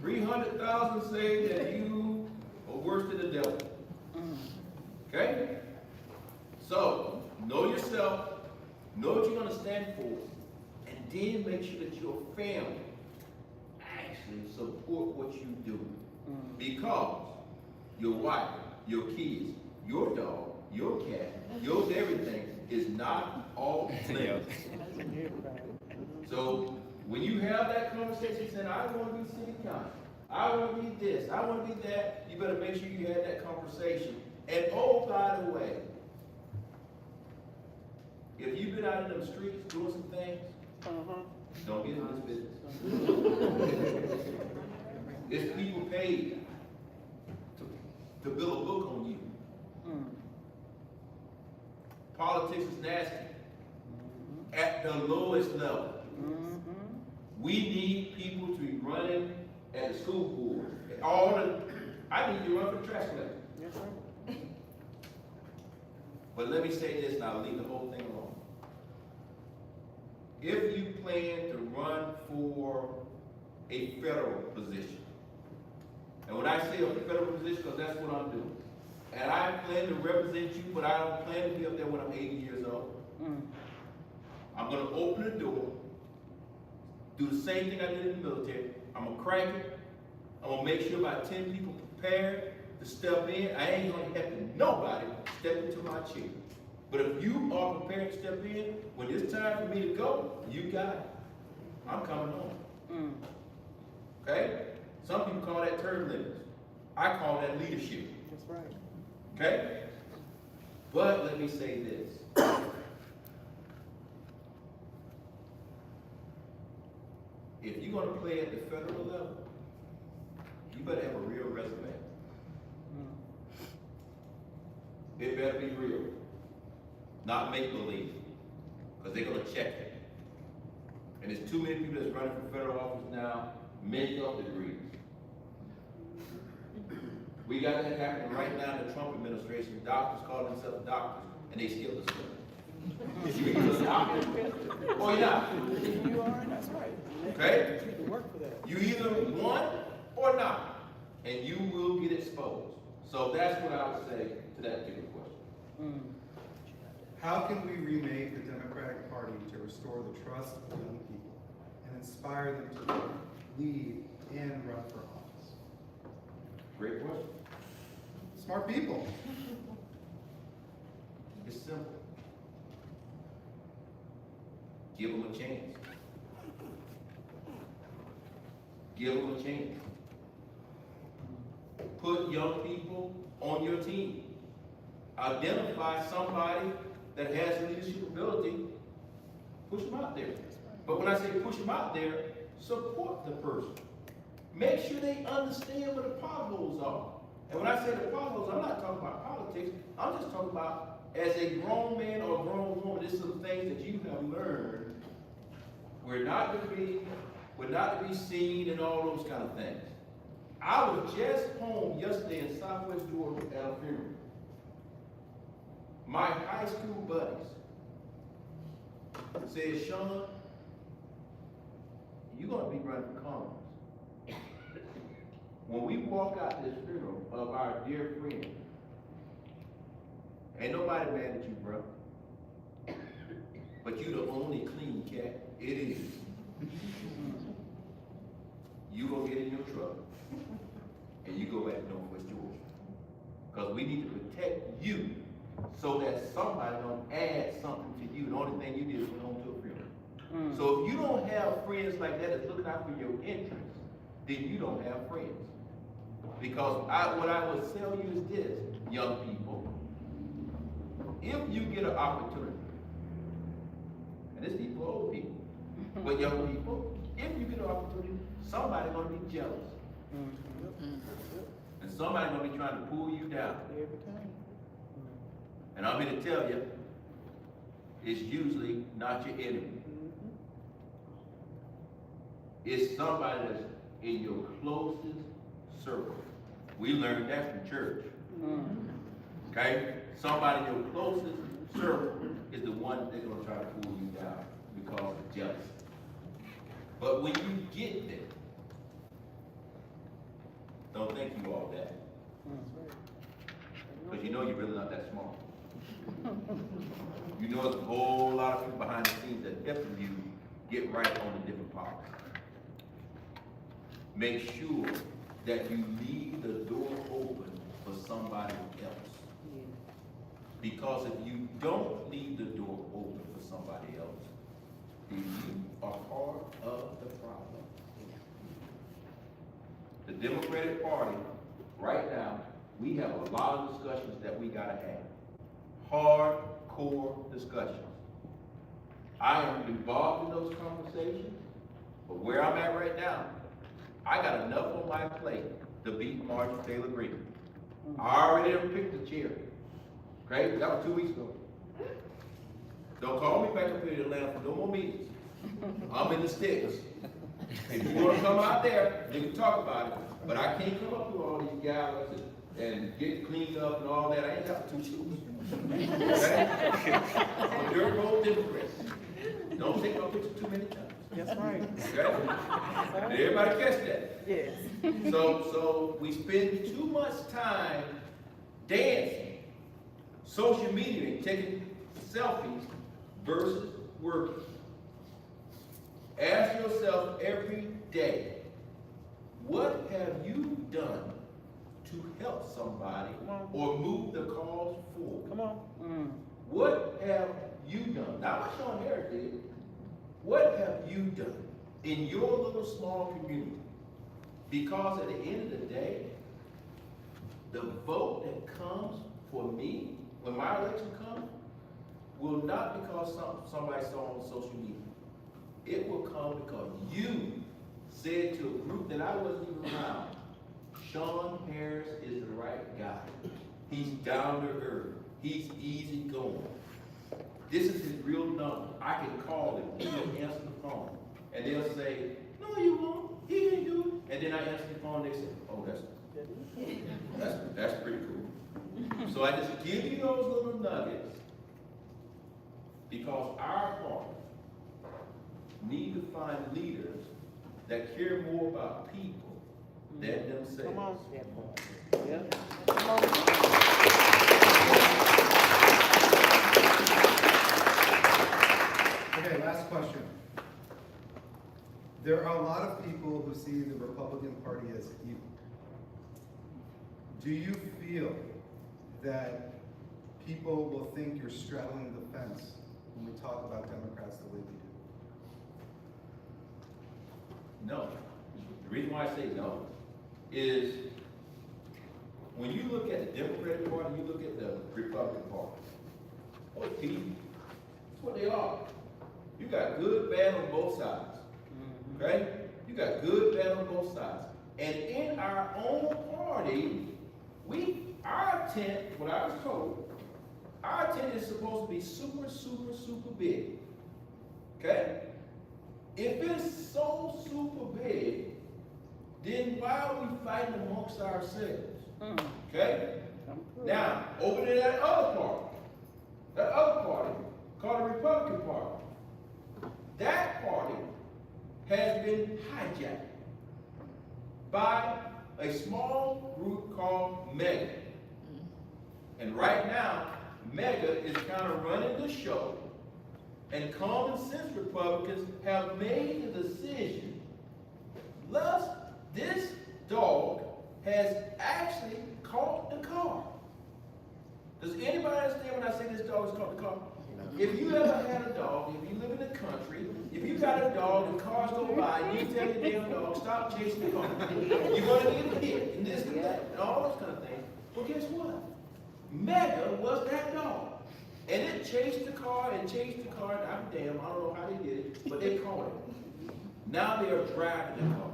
300,000 say that you are worse than the devil. Okay? So, know yourself, know what you're going to stand for, and then make sure that your family actually support what you do. Because your wife, your kids, your dog, your cat, your everything is not off limits. So when you have that conversation saying, I want to be city council, I want to be this, I want to be that, you better make sure you had that conversation. And oh, by the way, if you've been out in them streets doing some things, don't get in this business. It's people paid to build a book on you. Politics is nasty. At the lowest level. We need people to be running at the school board. I need you to run for trash collector. Yes, sir. But let me say this and I'll leave the whole thing alone. If you plan to run for a federal position, and when I say a federal position, because that's what I'm doing, and I plan to represent you, but I don't plan to be up there when I'm 80 years old. I'm gonna open the door, do the same thing I did in the military. I'm gonna crack it. I'm gonna make sure about 10 people prepared to step in. I ain't gonna have to nobody step into my chair. But if you are prepared to step in, when it's time for me to go, you got it. I'm coming home. Okay? Some people call that term limits. I call that leadership. That's right. Okay? But let me say this. If you're gonna play at the federal level, you better have a real resume. It better be real. Not make-believe. Because they're gonna check it. And there's too many people that's running for federal office now, make-up degrees. We got that happening right now in the Trump administration. Doctors call themselves doctors, and they skip the stuff. You either a doctor or you're not. You are, that's right. Okay? You can work for that. You either one or not, and you will get exposed. So that's what I would say to that particular question. How can we remake the Democratic Party to restore the trust of young people and inspire them to lead and run for office? Great question. Smart people. It's simple. Give them a chance. Give them a chance. Put young people on your team. Identify somebody that has leadership ability. Push them out there. But when I say push them out there, support the person. Make sure they understand what the potholes are. And when I say the potholes, I'm not talking about politics. I'm just talking about as a grown man or a grown woman, there's some things that you have learned. We're not to be seen and all those kind of things. I was just home yesterday in Southwest Georgia at a funeral. My high school buddies said, Shawn, you're gonna be running for Congress. When we walk out this funeral of our dear friend, ain't nobody mad at you, bro. But you the only clean cat. It is. You go get in your truck and you go back to Northwest Georgia. Because we need to protect you so that somebody don't add something to you. The only thing you did is went home to a funeral. So if you don't have friends like that that's looking out for your interests, then you don't have friends. Because what I will tell you is this, young people, if you get an opportunity, and this is for old people, but young people, if you get an opportunity, somebody's gonna be jealous. And somebody's gonna be trying to pull you down. Every time. And I'm here to tell you, it's usually not your enemy. It's somebody that's in your closest circle. We learned that from church. Okay? Somebody in your closest circle is the one that's gonna try to pull you down because of jealousy. But when you get there, don't think you all that. Because you know you're really not that smart. You know there's a whole lot of people behind the scenes that helping you get right on the different parts. Make sure that you leave the door open for somebody else. Because if you don't leave the door open for somebody else, then you are part of the problem. The Democratic Party, right now, we have a lot of discussions that we gotta have. Hardcore discussions. I am involved in those conversations, but where I'm at right now, I got enough on my plate to beat Marjorie Taylor Greene. I already have picked the chair. Okay, that was 2 weeks ago. Don't call me back up here to Atlanta for no more meetings. I'm in the sticks. If you wanna come out there, we can talk about it, but I can't come up with all these gallows and get cleaned up and all that. I ain't got 2 shoes. Okay? I'm a dirt road Democrat. Don't take my picture too many times. That's right. Okay? Did everybody catch that? Yes. So we spend too much time dancing, social media, and taking selfies versus working. Ask yourself every day, what have you done to help somebody or move the cause forward? Come on. What have you done? Not what Shawn Harris did. What have you done in your little small community? Because at the end of the day, the vote that comes for me, when my election comes, will not because somebody saw on social media. It will come because you said to a group that I wasn't even around, Shawn Harris is the right guy. He's down to earth. He's easy going. This is his real number. I can call him. He will answer the phone. And they'll say, no, you won't. He didn't do it. And then I answer the phone and they say, oh, that's pretty cool. So I just give you those little nuggets because our party need to find leaders that care more about people than themselves. Come on. Yeah. Come on. Okay, last question. There are a lot of people who see the Republican Party as evil. Do you feel that people will think you're straddling the fence when we talk about Democrats the way we do? No. The reason why I say no is when you look at the Democratic Party, you look at the Republican Party. Oh, people. That's what they are. You got good, bad on both sides. Okay? You got good, bad on both sides. And in our own party, our tent, what I was told, our tent is supposed to be super, super, super big. Okay? If it's so super big, then why are we fighting amongst ourselves? Okay? Now, over to that other party called the Republican Party. That party has been hijacked by a small group called MEGA. And right now, MEGA is kind of running the show, and common sense Republicans have made the decision, thus this dog has actually caught the car. Does anybody understand when I say this dog has caught the car? If you ever had a dog, if you live in the country, if you got a dog and cars go by, and you tell your damn dog, stop chasing the car. You're gonna get a hit, and this and that, and all those kind of things. Well, guess what? MEGA was that dog. And it chased the car and chased the car, and I'm damn, I don't know how they did it, but they caught it. Now they are driving the car.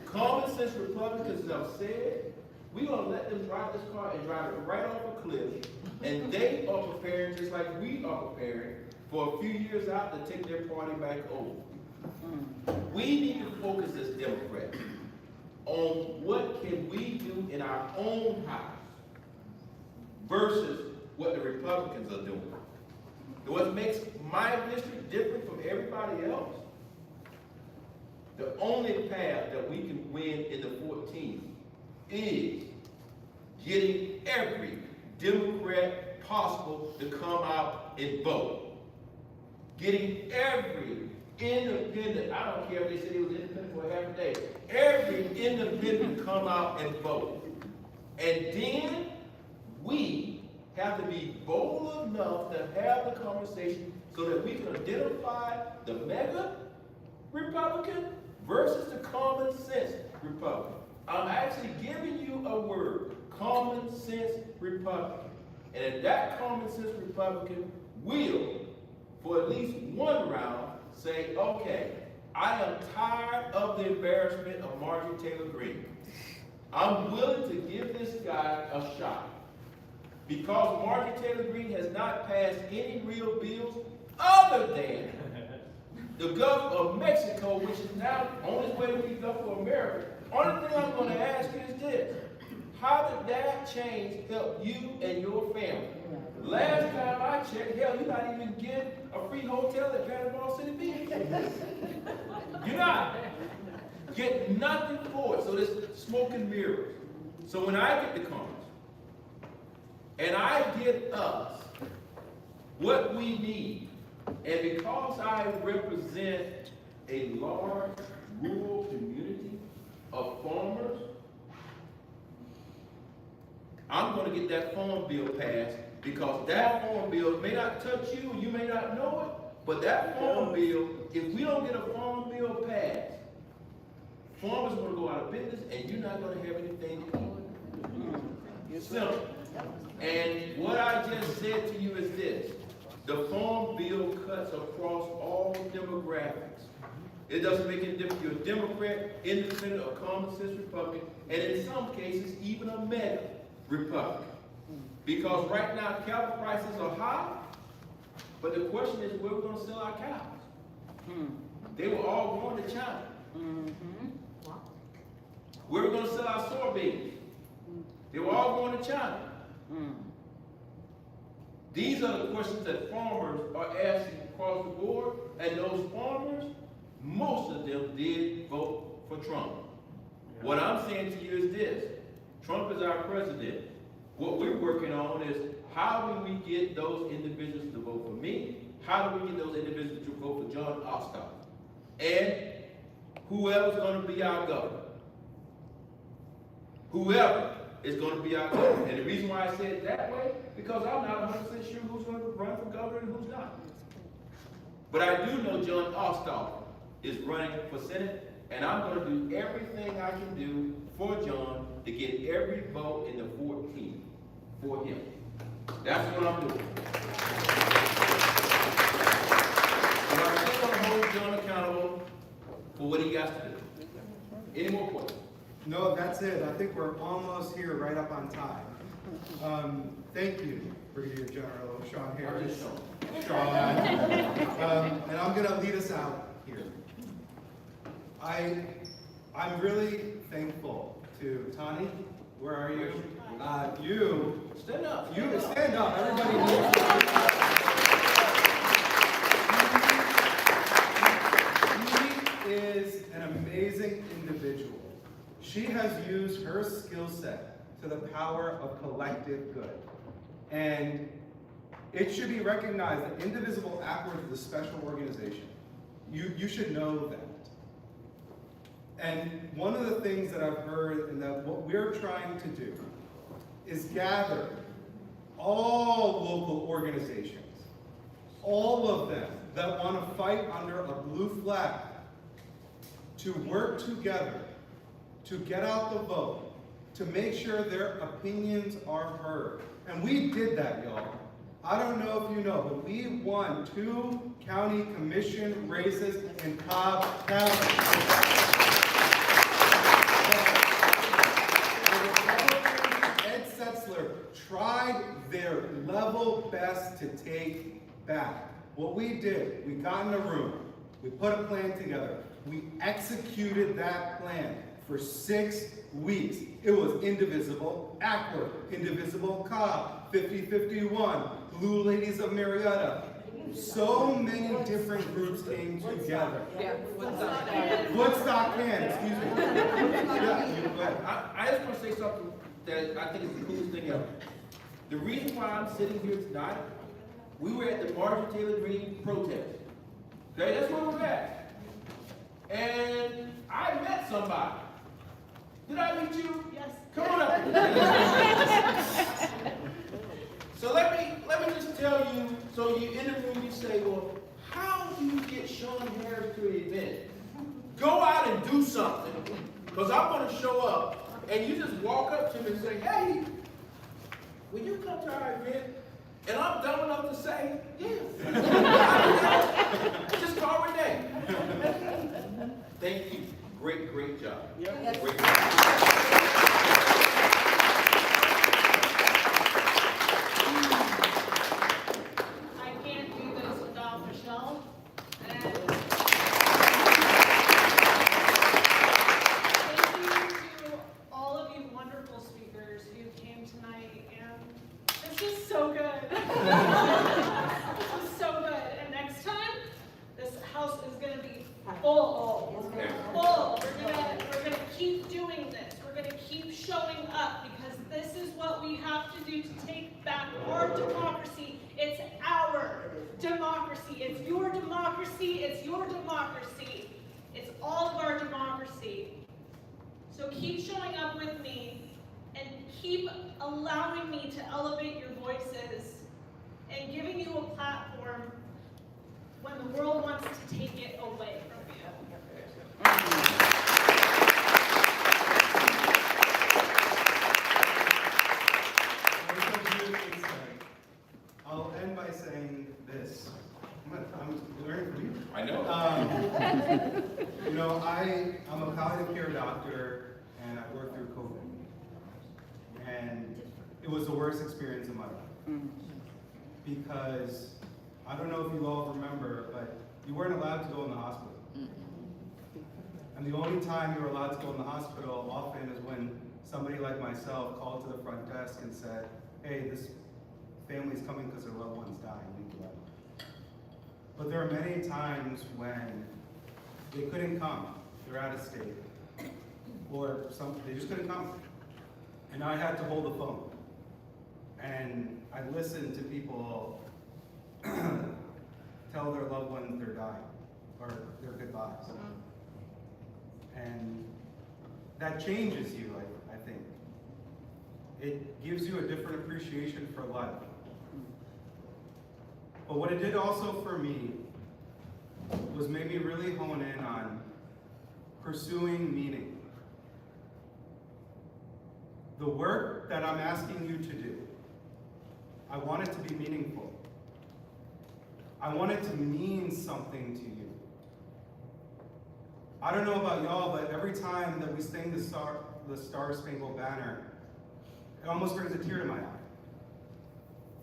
Common sense Republicans have said, we're gonna let them drive this car and drive it right off a cliff. And they are preparing, just like we are preparing, for a few years out to take their party back over. We need to focus as Democrats on what can we do in our own house versus what the Republicans are doing. What makes my district different from everybody else, the only path that we can win in the 14th is getting every Democrat possible to come out and vote. Getting every independent, I don't care if they said he was independent for half a day, every independent come out and vote. And then we have to be bold enough to have the conversation so that we can identify the mega Republican versus the common sense Republican. I'm actually giving you a word, common sense Republican. And that common sense Republican will, for at least one round, say, okay, I am tired of the embarrassment of Marjorie Taylor Greene. I'm willing to give this guy a shot. Because Marjorie Taylor Greene has not passed any real bills other than the Gulf of Mexico, which is now on its way to be Gulf of America. Only thing I'm going to ask you is this. How did that change help you and your family? Last time I checked, hell, you're not even getting a free hotel at Panama City Beach. You're not. Get nothing for it. So there's smoke and mirrors. So when I get the comments, and I get us what we need, and because I represent a large rural community of farmers, I'm going to get that farm bill passed, because that farm bill may not touch you, and you may not know it, but that farm bill, if we don't get a farm bill passed, farmers are going to go out of business, and you're not going to have anything to eat. Simple. And what I just said to you is this. The farm bill cuts across all demographics. It doesn't make any difference if you're a Democrat, independent, or common sense Republican, and in some cases, even a mega Republican. Because right now, cattle prices are high, but the question is where we're going to sell our cows. They were all going to China. Where we're going to sell our soybeans. They were all going to China. These are the questions that farmers are asking across the board, and those farmers, most of them did vote for Trump. What I'm saying to you is this. Trump is our president. What we're working on is how do we get those individuals to vote for me? How do we get those individuals to vote for John Ossoff? And whoever's going to be our governor. Whoever is going to be our governor. And the reason why I say it that way, because I'm not 100% sure who's going to run for governor and who's not. But I do know John Ossoff is running for Senate, and I'm going to do everything I can do for John to get every vote in the 14th for him. That's what I'm doing. So I'm still going to hold John accountable for what he got to do. Any more questions? No, that's it. I think we're almost here, right up on time. Thank you, Brigadier General Shawn Harris. Shawn. And I'm going to lead us out here. I'm really thankful to Tani. Where are you? You stand up. You stand up. Everybody needs to stand up. She is an amazing individual. She has used her skill set to the power of collective good. And it should be recognized that Indivisible Acworth is a special organization. You should know that. And one of the things that I've heard and that what we're trying to do is gather all local organizations, all of them that want to fight under a blue flag, to work together, to get out the vote, to make sure their opinions are heard. And we did that, y'all. I don't know if you know, but we won 2 county commission races in Cobb County. Tried their level best to take back. What we did, we got in a room, we put a plan together, we executed that plan for 6 weeks. It was Indivisible Acworth, Indivisible Cobb, 5051, Blue Ladies of Marietta. So many different groups came together. Woodstock can, excuse me. I just want to say something that I think is the coolest thing ever. The reason why I'm sitting here tonight, we were at the Marjorie Taylor Greene protest. Okay, that's where we're at. And I met somebody. Did I meet you? Yes. Come on up. So So let me just tell you, so you in the room, you say, well, how do you get Shawn Harris to an event? Go out and do something, because I'm going to show up. And you just walk up to me and say, hey, will you come to our event? And I'm dumb enough to say, yeah. Just call Renee. Thank you. Great, great job. Yep. Great job. I can't do this without Michelle. And thank you to all of you wonderful speakers who came tonight. And this was so good. This was so good. And next time, this house is going to be full. Full. We're gonna keep doing this. We're gonna keep showing up because this is what we have to do to take back our democracy. It's our democracy. It's your democracy. It's your democracy. It's all of our democracy. So keep showing up with me and keep allowing me to elevate your voices and giving you a platform when the world wants to take it away from you. I'll end by saying this. I'm learning from you. I know. You know, I'm a palliative care doctor, and I worked through COVID. And it was the worst experience of my life. Because, I don't know if you all remember, but you weren't allowed to go in the hospital. And the only time you were allowed to go in the hospital often is when somebody like myself called to the front desk and said, hey, this family's coming because their loved one's dying. We can let them. But there are many times when they couldn't come. They're out of state. Or they just couldn't come. And I had to hold the phone. And I listened to people tell their loved ones they're dying, or their goodbyes. And that changes you, I think. It gives you a different appreciation for life. But what it did also for me was made me really hone in on pursuing meaning. The work that I'm asking you to do, I want it to be meaningful. I want it to mean something to you. I don't know about y'all, but every time that we sing the Star-Spangled Banner, it almost brings a tear to my eye.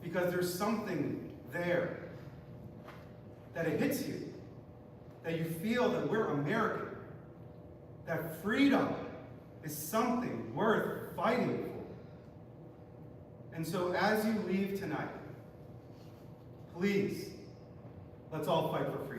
Because there's something there that it hits you, that you feel that we're American, that freedom is something worth fighting for. And so as you leave tonight, please, let's all fight for freedom.